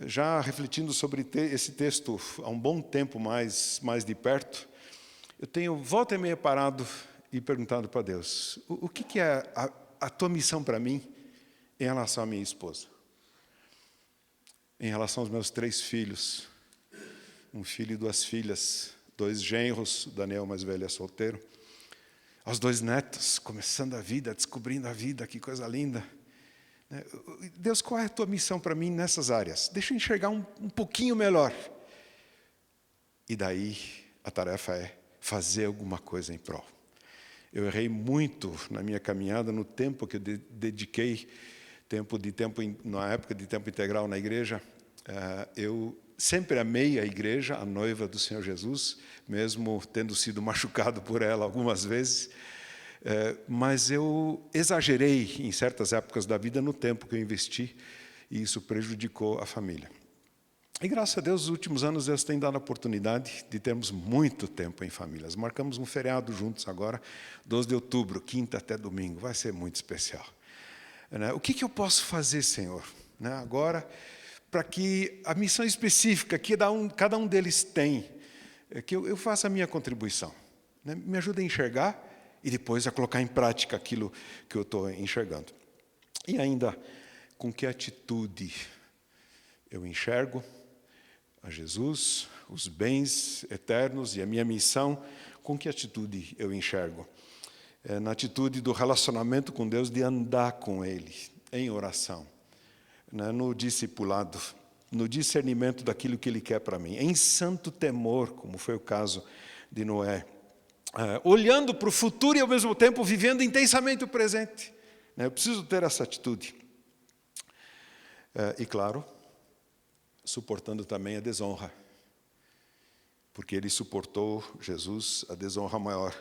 Já refletindo sobre esse texto há um bom tempo mais de perto, eu tenho volta e meia parado e perguntado para Deus, o que é a tua missão para mim em relação à minha esposa? Em relação aos meus 3 filhos, um filho e 2 filhas, 2 genros, Daniel mais velho é solteiro, aos 2 netos, começando a vida, descobrindo a vida, que coisa linda. Deus, qual é a tua missão para mim nessas áreas? Deixa eu enxergar um pouquinho melhor. E daí a tarefa é fazer alguma coisa em prol. Eu errei muito na minha caminhada, no tempo que eu dediquei, na época de tempo integral na igreja. Eu sempre amei a igreja, a noiva do Senhor Jesus, mesmo tendo sido machucado por ela algumas vezes. Mas eu exagerei em certas épocas da vida no tempo que eu investi, e isso prejudicou a família. E graças a Deus, nos últimos anos, Deus tem dado a oportunidade de termos muito tempo em famílias. Marcamos um feriado juntos agora, 12 de outubro, quinta até domingo, vai ser muito especial. O que eu posso fazer, Senhor, agora, para que a missão específica que cada um deles tem, que eu faça a minha contribuição, me ajude a enxergar e depois a colocar em prática aquilo que eu estou enxergando. E ainda, com que atitude eu enxergo a Jesus, os bens eternos e a minha missão, com que atitude eu enxergo? Na atitude do relacionamento com Deus, de andar com Ele, em oração, no discipulado, no discernimento daquilo que Ele quer para mim, em santo temor, como foi o caso de Noé, olhando para o futuro e ao mesmo tempo vivendo intensamente o presente. Eu preciso ter essa atitude. E claro, suportando também a desonra, porque Ele suportou, Jesus, a desonra maior,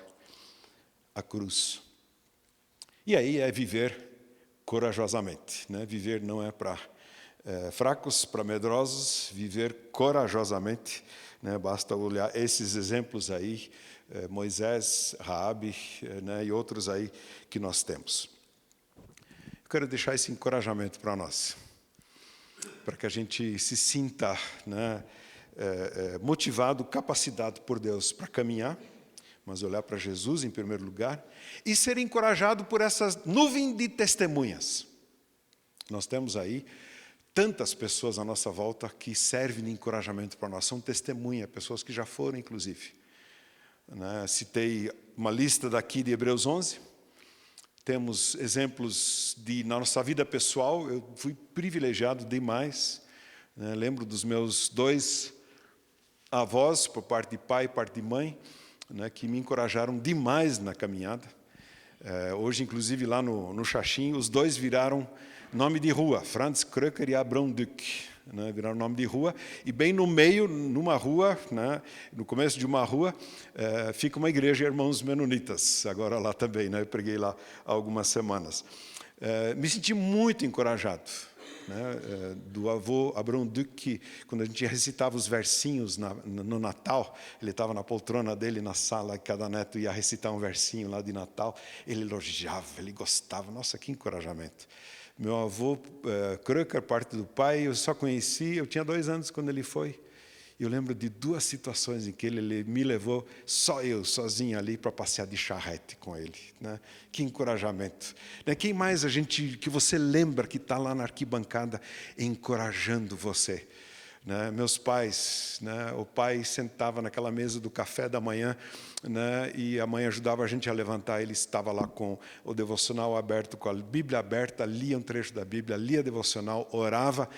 a cruz. E aí é viver corajosamente. Viver não é para fracos, para medrosos, viver corajosamente. Basta olhar esses exemplos aí, Moisés, Raabe, e outros aí que nós temos. Eu quero deixar esse encorajamento para nós, para que a gente se sinta motivado, capacitado por Deus para caminhar, mas olhar para Jesus em primeiro lugar, e ser encorajado por essas nuvens de testemunhas. Nós temos aí tantas pessoas à nossa volta que servem de encorajamento para nós, são testemunhas, pessoas que já foram, inclusive. Citei uma lista daqui de Hebreus 11, temos exemplos na nossa vida pessoal, eu fui privilegiado demais, lembro dos meus 2 avós, por parte de pai e parte de mãe, que me encorajaram demais na caminhada. Hoje, inclusive, lá no Xaxim, os 2 viraram nome de rua, Franz Kröker e Abraham Duck, viraram nome de rua, e bem no meio, numa rua, no começo de uma rua, fica uma igreja Irmãos Menonitas, agora lá também, eu preguei lá há algumas semanas. Me senti muito encorajado, do avô Abraham Duck, quando a gente recitava os versinhos no Natal, ele estava na poltrona dele na sala, cada neto ia recitar um versinho lá de Natal, ele elogiava, ele gostava, nossa, que encorajamento. Meu avô Kröker, parte do pai, eu só conheci, eu tinha 2 anos quando ele foi. Eu lembro de 2 situações em que ele me levou, só eu, sozinho ali, para passear de charrete com ele. Que encorajamento. Quem mais que você lembra que está lá na arquibancada encorajando você? Meus pais, o pai sentava naquela mesa do café da manhã, e a mãe ajudava a gente a levantar, ele estava lá com o devocional aberto, com a Bíblia aberta, lia um trecho da Bíblia, lia devocional, orava,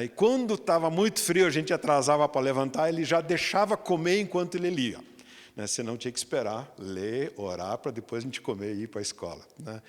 e quando estava muito frio, a gente atrasava para levantar, ele já deixava comer enquanto ele lia. né? Senão tinha que esperar, ler, orar, para depois a gente comer e ir para a escola, né?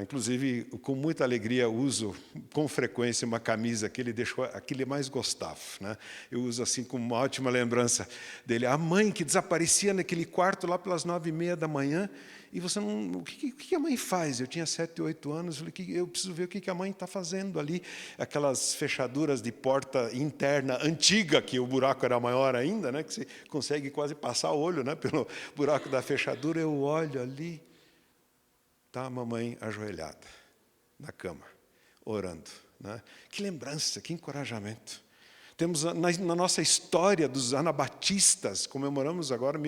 Inclusive, com muita alegria, uso com frequência uma camisa que ele deixou, a que ele mais gostava, né? Eu uso assim com uma ótima lembrança dele. A mãe que desaparecia naquele quarto lá pelas 9h30 da manhã, e você não... O que a mãe faz? Eu tinha 7, 8 anos, eu falei, eu preciso ver o que a mãe está fazendo ali. Aquelas fechaduras de porta interna antiga, que o buraco era maior ainda, né? Que você consegue quase passar o olho, né? Pelo buraco da fechadura. Eu olho ali, está a mamãe ajoelhada na cama, orando, né? Que lembrança, que encorajamento. Temos na nossa história dos anabatistas, comemoramos agora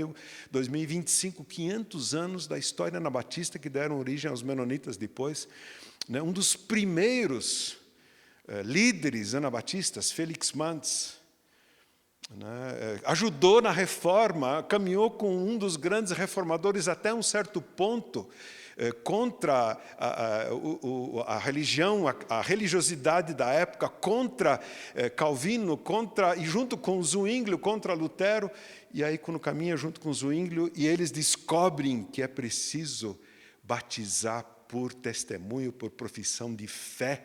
2025, 500 anos da história anabatista que deram origem aos menonitas depois, né? Um dos primeiros líderes anabatistas, Félix Manz, né? Ajudou na reforma, caminhou com um dos grandes reformadores até um certo ponto, contra a religião, a religiosidade da época, contra Calvino, e junto com Zwinglio, contra Lutero. E aí, quando caminha junto com Zwinglio, e eles descobrem que é preciso batizar por testemunho, por profissão de fé,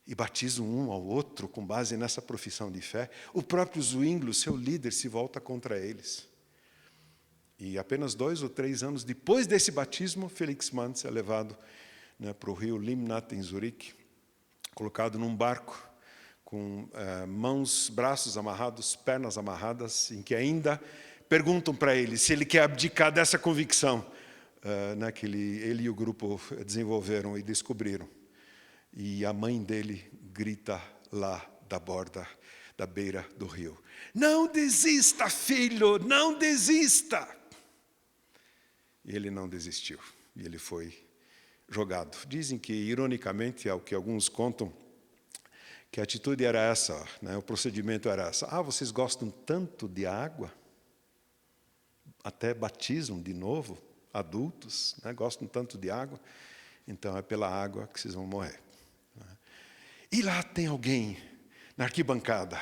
e batizam um ao outro com base nessa profissão de fé, o próprio Zwinglio, seu líder, se volta contra eles. E apenas 2 ou 3 anos depois desse batismo, Félix Manz é levado, né, para o rio Limnat, em Zurique, colocado num barco, com mãos, braços amarrados, pernas amarradas, em que ainda perguntam para ele se ele quer abdicar dessa convicção, né, que ele e o grupo desenvolveram e descobriram. E a mãe dele grita lá da beira do rio: não desista, filho, não desista! E ele não desistiu, e ele foi jogado. Dizem que, ironicamente, é o que alguns contam, que a atitude era essa, né? O procedimento era essa: vocês gostam tanto de água, até batizam de novo, adultos, né? Gostam tanto de água, então é pela água que vocês vão morrer. E lá tem alguém na arquibancada,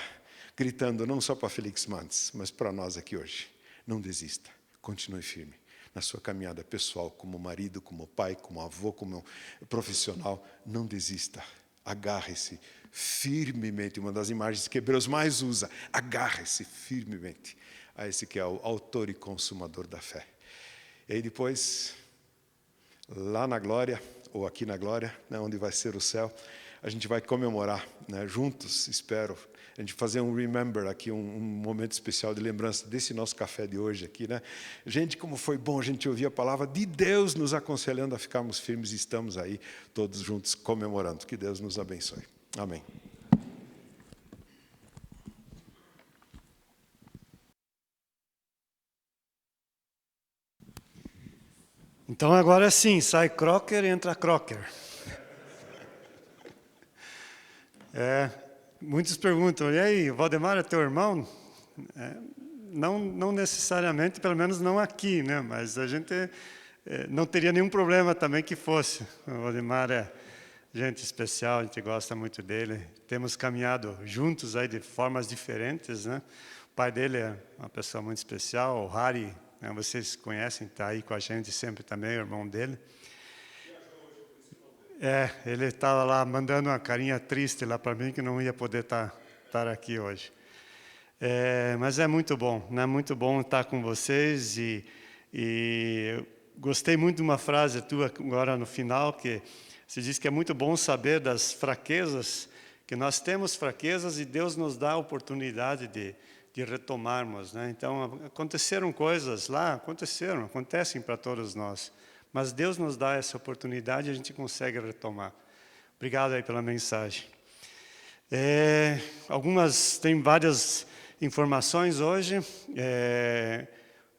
gritando não só para Félix Manz, mas para nós aqui hoje: não desista, continue firme na sua caminhada pessoal, como marido, como pai, como avô, como profissional. Não desista, agarre-se firmemente. Uma das imagens que Hebreus mais usa: agarre-se firmemente a esse que é o autor e consumador da fé. E aí depois, lá na glória, ou aqui na glória, né, onde vai ser o céu, a gente vai comemorar, né, juntos, espero, a gente fazer um remember aqui, um momento especial de lembrança desse nosso café de hoje aqui, né? Gente, como foi bom a gente ouvir a palavra de Deus nos aconselhando a ficarmos firmes, e estamos aí todos juntos comemorando. Que Deus nos abençoe. Amém. Então agora sim, sai Crocker e entra Crocker. Muitos perguntam: e aí, o Valdemar é teu irmão? Não necessariamente, pelo menos não aqui, né? Mas a gente não teria nenhum problema também que fosse. O Valdemar é gente especial, a gente gosta muito dele. Temos caminhado juntos aí de formas diferentes, né? O pai dele é uma pessoa muito especial, o Harry, né? Vocês conhecem, está aí com a gente sempre também, o irmão dele. Ele estava lá mandando uma carinha triste lá para mim, que não ia poder estar aqui hoje. Mas é muito bom, né? Muito bom estar com vocês, e gostei muito de uma frase tua agora no final, que você diz que é muito bom saber das fraquezas, que nós temos fraquezas e Deus nos dá a oportunidade de retomarmos, né? Então, aconteceram coisas lá, acontecem para todos nós. Mas Deus nos dá essa oportunidade e a gente consegue retomar. Obrigado aí pela mensagem. Tem várias informações hoje.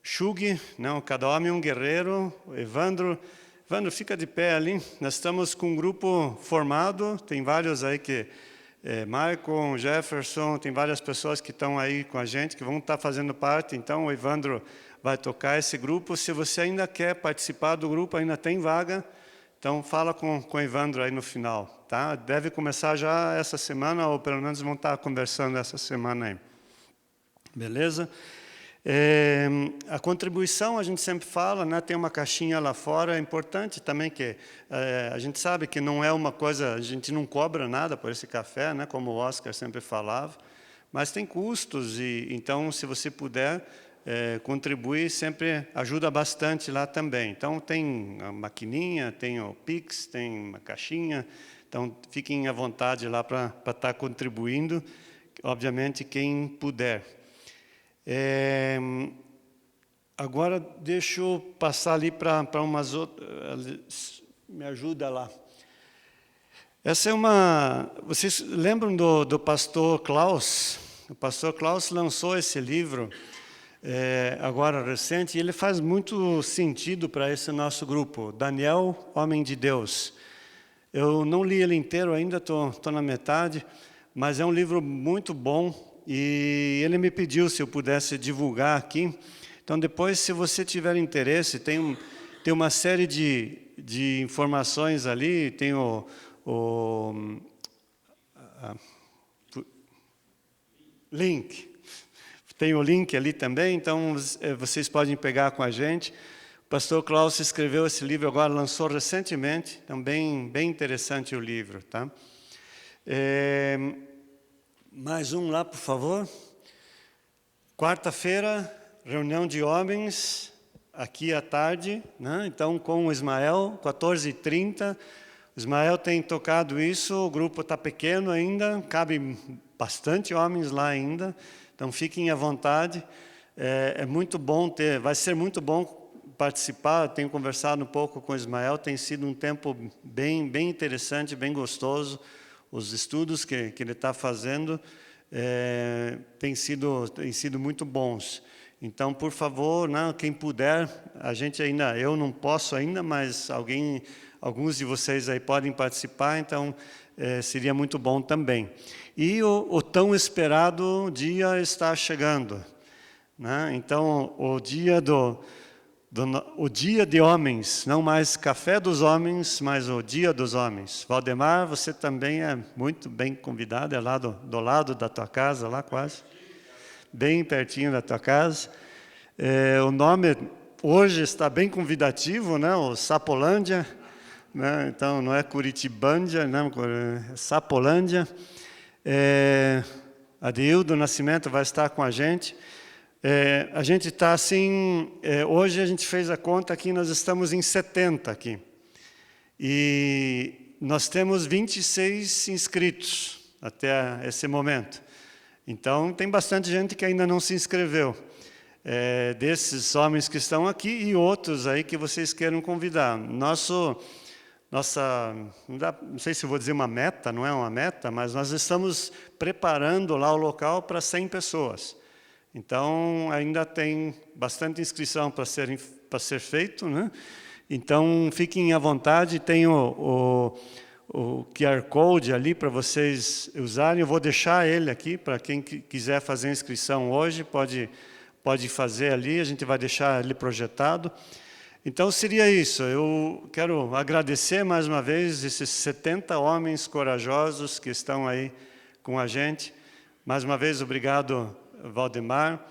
Shug, o Kadomium, Guerreiro, Evandro. Evandro, fica de pé ali. Nós estamos com um grupo formado. Tem vários aí que... Michael, Jefferson, tem várias pessoas que estão aí com a gente, que vão estar fazendo parte. Então, o Evandro vai tocar esse grupo. Se você ainda quer participar do grupo, ainda tem vaga, então fala com o Evandro aí no final, tá? Deve começar já essa semana, ou pelo menos vão estar conversando essa semana aí. Beleza? A contribuição, a gente sempre fala, né, tem uma caixinha lá fora, é importante também que a gente sabe que não é uma coisa, a gente não cobra nada por esse café, né, como o Oscar sempre falava, mas tem custos, e então, se você puder contribuir, sempre ajuda bastante lá também. Então, tem a maquininha, tem o Pix, tem uma caixinha, então fiquem à vontade lá para estar contribuindo, obviamente, quem puder. Agora, deixa eu passar ali para umas outras. Me ajuda lá. Essa é uma. Vocês lembram do pastor Klaus? O pastor Klaus lançou esse livro agora recente, e ele faz muito sentido para esse nosso grupo. Daniel, Homem de Deus. Eu não li ele inteiro ainda, estou na metade, mas é um livro muito bom. E ele me pediu se eu pudesse divulgar aqui. Então, depois, se você tiver interesse, tem uma série de informações ali, tem link. Tem o link ali também, então vocês podem pegar com a gente. O pastor Klaus escreveu esse livro, agora lançou recentemente, então bem interessante o livro. Tá? Mais um lá, por favor. Quarta-feira, reunião de homens, aqui à tarde, né? Então, com o Ismael, 14h30. O Ismael tem tocado isso, o grupo está pequeno ainda, cabe bastante homens lá ainda, então fiquem à vontade. É muito bom vai ser muito bom participar. Tenho conversado um pouco com o Ismael, tem sido um tempo bem interessante, bem gostoso. Os estudos que ele está fazendo têm sido muito bons. Então, por favor, né, quem puder, eu não posso ainda, mas alguns de vocês aí podem participar, então seria muito bom também. E o tão esperado dia está chegando, né? Então, o dia de homens, não mais café dos homens, mas o dia dos homens. Valdemar, você também é muito bem convidado, é lá do lado da tua casa, lá quase, bem pertinho da tua casa. O nome hoje está bem convidativo, né? O Sapolândia, né? Então não é Curitibândia, não, é Sapolândia. Adeildo Nascimento vai estar com a gente. A gente está assim, hoje a gente fez a conta aqui, nós estamos em 70 aqui. E nós temos 26 inscritos até esse momento. Então, tem bastante gente que ainda não se inscreveu. Desses homens que estão aqui e outros aí que vocês queiram convidar. Não sei se vou dizer uma meta, não é uma meta, mas nós estamos preparando lá o local para 100 pessoas. Então, ainda tem bastante inscrição para ser feito, né? Então, fiquem à vontade, tem o QR Code ali para vocês usarem. Eu vou deixar ele aqui, para quem quiser fazer a inscrição hoje, pode fazer ali, a gente vai deixar ele projetado. Então, seria isso. Eu quero agradecer mais uma vez esses 70 homens corajosos que estão aí com a gente. Mais uma vez, obrigado, Valdemar,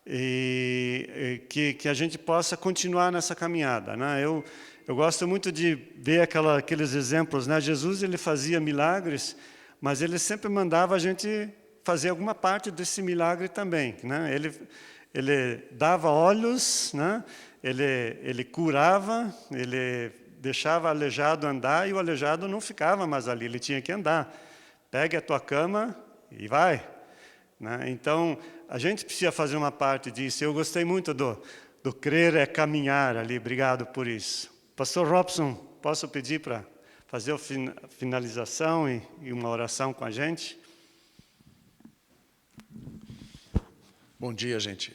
e que a gente possa continuar nessa caminhada, né? Eu gosto muito de ver aqueles exemplos, né? Jesus, ele fazia milagres, mas ele sempre mandava a gente fazer alguma parte desse milagre também, né? Ele dava olhos, né? Ele curava, ele deixava o aleijado andar, e o aleijado não ficava mais ali, ele tinha que andar. Pegue a tua cama e vai, né? Então, a gente precisa fazer uma parte disso. Eu gostei muito do crer é caminhar ali. Obrigado por isso. Pastor Robson, posso pedir para fazer a finalização e uma oração com a gente? Bom dia, gente.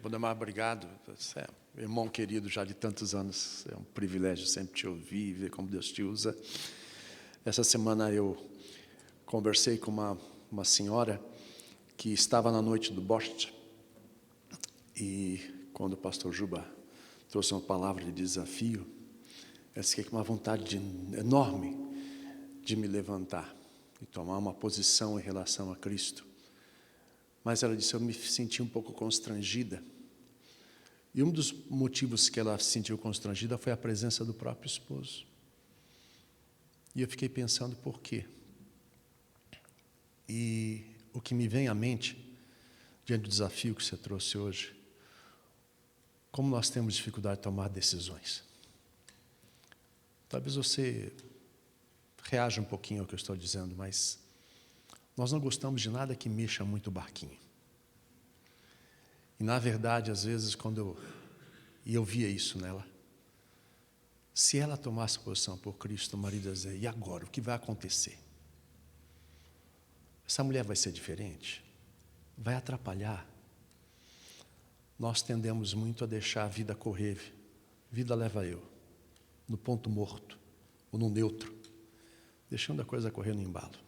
Valdemar, obrigado. Você é um irmão querido já de tantos anos. É um privilégio sempre te ouvir e ver como Deus te usa. Essa semana eu conversei com uma senhora que estava na noite do Bocht, e quando o pastor Juba trouxe uma palavra de desafio, eu fiquei com uma vontade enorme de me levantar e tomar uma posição em relação a Cristo. mas ela disse, eu me senti um pouco constrangida. E um dos motivos que ela se sentiu constrangida foi a presença do próprio esposo. E eu fiquei pensando por quê. E o que me vem à mente, diante do desafio que você trouxe hoje, como nós temos dificuldade de tomar decisões. Talvez você reaja um pouquinho ao que eu estou dizendo, mas nós não gostamos de nada que mexa muito o barquinho. E, na verdade, às vezes, eu via isso nela, se ela tomasse posição por Cristo, o marido ia dizer, e agora, o que vai acontecer? Essa mulher vai ser diferente? Vai atrapalhar? Nós tendemos muito a deixar a vida correr. Vida leva eu, no ponto morto, ou no neutro, deixando a coisa correr no embalo.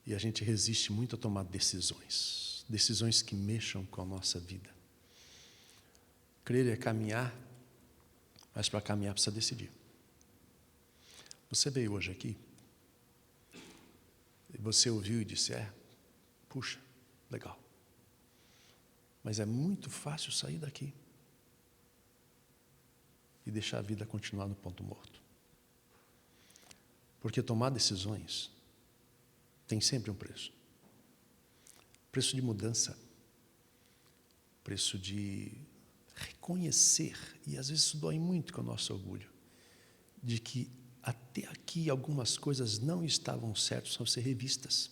E a gente resiste muito a tomar decisões, decisões que mexam com a nossa vida. Crer é caminhar, mas para caminhar precisa decidir. Você veio hoje aqui, e você ouviu e disse, puxa, legal. Mas é muito fácil sair daqui e deixar a vida continuar no ponto morto. Porque tomar decisões tem sempre um preço. Preço de mudança. Preço de reconhecer, e às vezes isso dói muito com o nosso orgulho, de que até aqui algumas coisas não estavam certas, precisam ser revistas.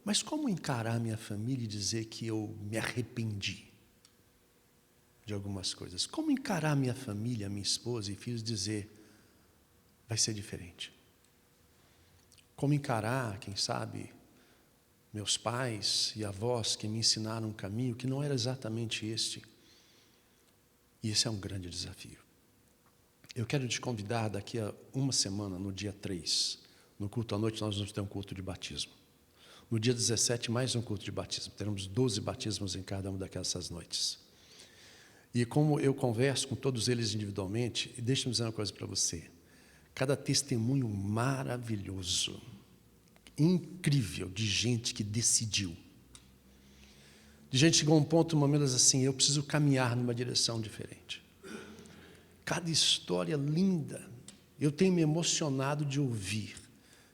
Mas como encarar minha família e dizer que eu me arrependi de algumas coisas? Como encarar minha família, minha esposa e filhos e dizer, vai ser diferente? Como encarar, quem sabe, meus pais e avós que me ensinaram um caminho que não era exatamente este? E esse é um grande desafio. Eu quero te convidar daqui a uma semana, no dia 3, no culto à noite, nós vamos ter um culto de batismo. No dia 17, mais um culto de batismo. Teremos 12 batismos em cada uma daquelas noites. E como eu converso com todos eles individualmente, e deixa-me dizer uma coisa para você. Cada testemunho maravilhoso, incrível, de gente que decidiu. De gente que chegou a um ponto, um momento assim, eu preciso caminhar numa direção diferente. Cada história linda. Eu tenho me emocionado de ouvir.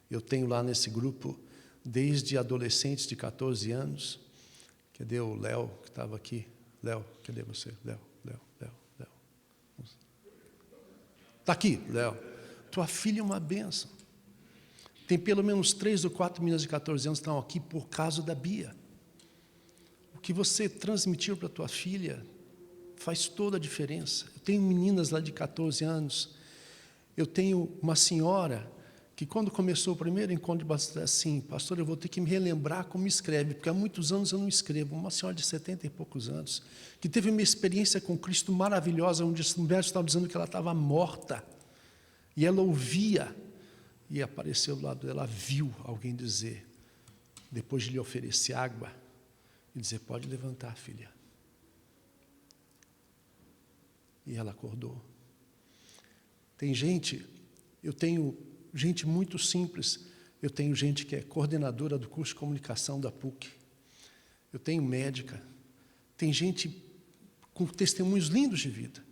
Eu tenho lá nesse grupo, desde adolescentes de 14 anos. Cadê o Léo, que estava aqui? Léo, cadê você? Léo. Está aqui, Léo. Tua filha é uma bênção. Tem pelo menos 3 ou 4 meninas de 14 anos que estão aqui por causa da Bia. O que você transmitiu para tua filha faz toda a diferença. Eu tenho meninas lá de 14 anos. Eu tenho uma senhora que quando começou o primeiro encontro de batismo, assim, pastor, eu vou ter que me relembrar como escreve, porque há muitos anos eu não escrevo. Uma senhora de 70 e poucos anos, que teve uma experiência com Cristo maravilhosa, onde o verso estava dizendo que ela estava morta, e ela ouvia, e apareceu do lado dela, viu alguém dizer, depois de lhe oferecer água, e dizer, pode levantar, filha. E ela acordou. Tem gente, eu tenho gente muito simples, eu tenho gente que é coordenadora do curso de comunicação da PUC, eu tenho médica, tem gente com testemunhos lindos de vida,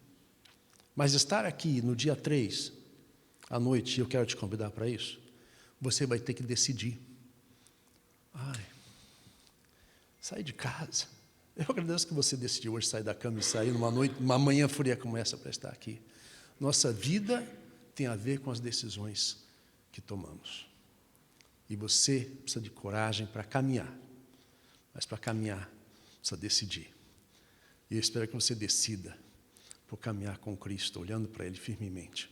mas estar aqui no dia 3, à noite, e eu quero te convidar para isso, você vai ter que decidir. Sair de casa. Eu agradeço que você decidiu hoje sair da cama e sair numa manhã fria como essa para estar aqui. Nossa vida tem a ver com as decisões que tomamos. E você precisa de coragem para caminhar. Mas para caminhar, precisa decidir. E eu espero que você decida por caminhar com Cristo, olhando para Ele firmemente.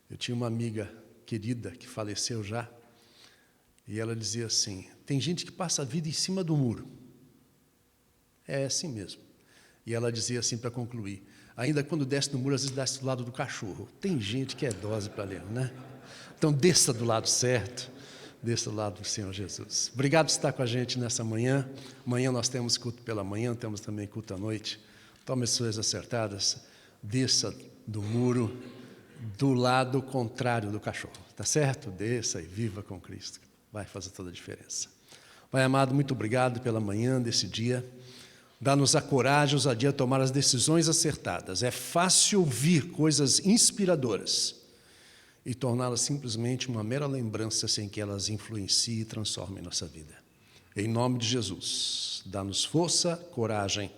Eu tinha uma amiga querida que faleceu já, e ela dizia assim, tem gente que passa a vida em cima do muro. É assim mesmo. E ela dizia assim para concluir, ainda quando desce do muro, às vezes desce do lado do cachorro. Tem gente que é dose para ler, né? Então desça do lado certo, desça do lado do Senhor Jesus. Obrigado por estar com a gente nessa manhã. Amanhã nós temos culto pela manhã, temos também culto à noite. Tome as suas acertadas, desça do muro, do lado contrário do cachorro, tá certo? Desça e viva com Cristo, vai fazer toda a diferença. Pai amado, muito obrigado pela manhã desse dia. Dá-nos a coragem, a ousadia a tomar as decisões acertadas. É fácil ouvir coisas inspiradoras e torná-las simplesmente uma mera lembrança sem que elas influenciem e transformem nossa vida. Em nome de Jesus, dá-nos força, coragem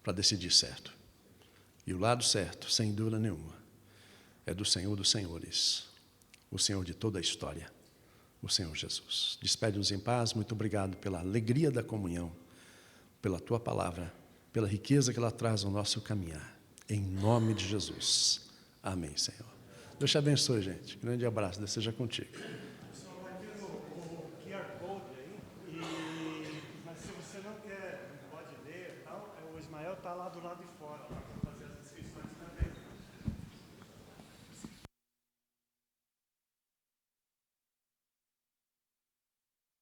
para decidir certo. E o lado certo, sem dúvida nenhuma, é do Senhor dos Senhores, o Senhor de toda a história, o Senhor Jesus. Despede-nos em paz, muito obrigado pela alegria da comunhão, pela Tua palavra, pela riqueza que ela traz ao nosso caminhar. Em nome de Jesus. Amém, Senhor. Deus te abençoe, gente. Grande abraço, Deus seja contigo. Pessoal, vai ter o QR Code aí, mas se você não quer, não pode ler e tal, o Ismael está lá do lado de fora, lá para fazer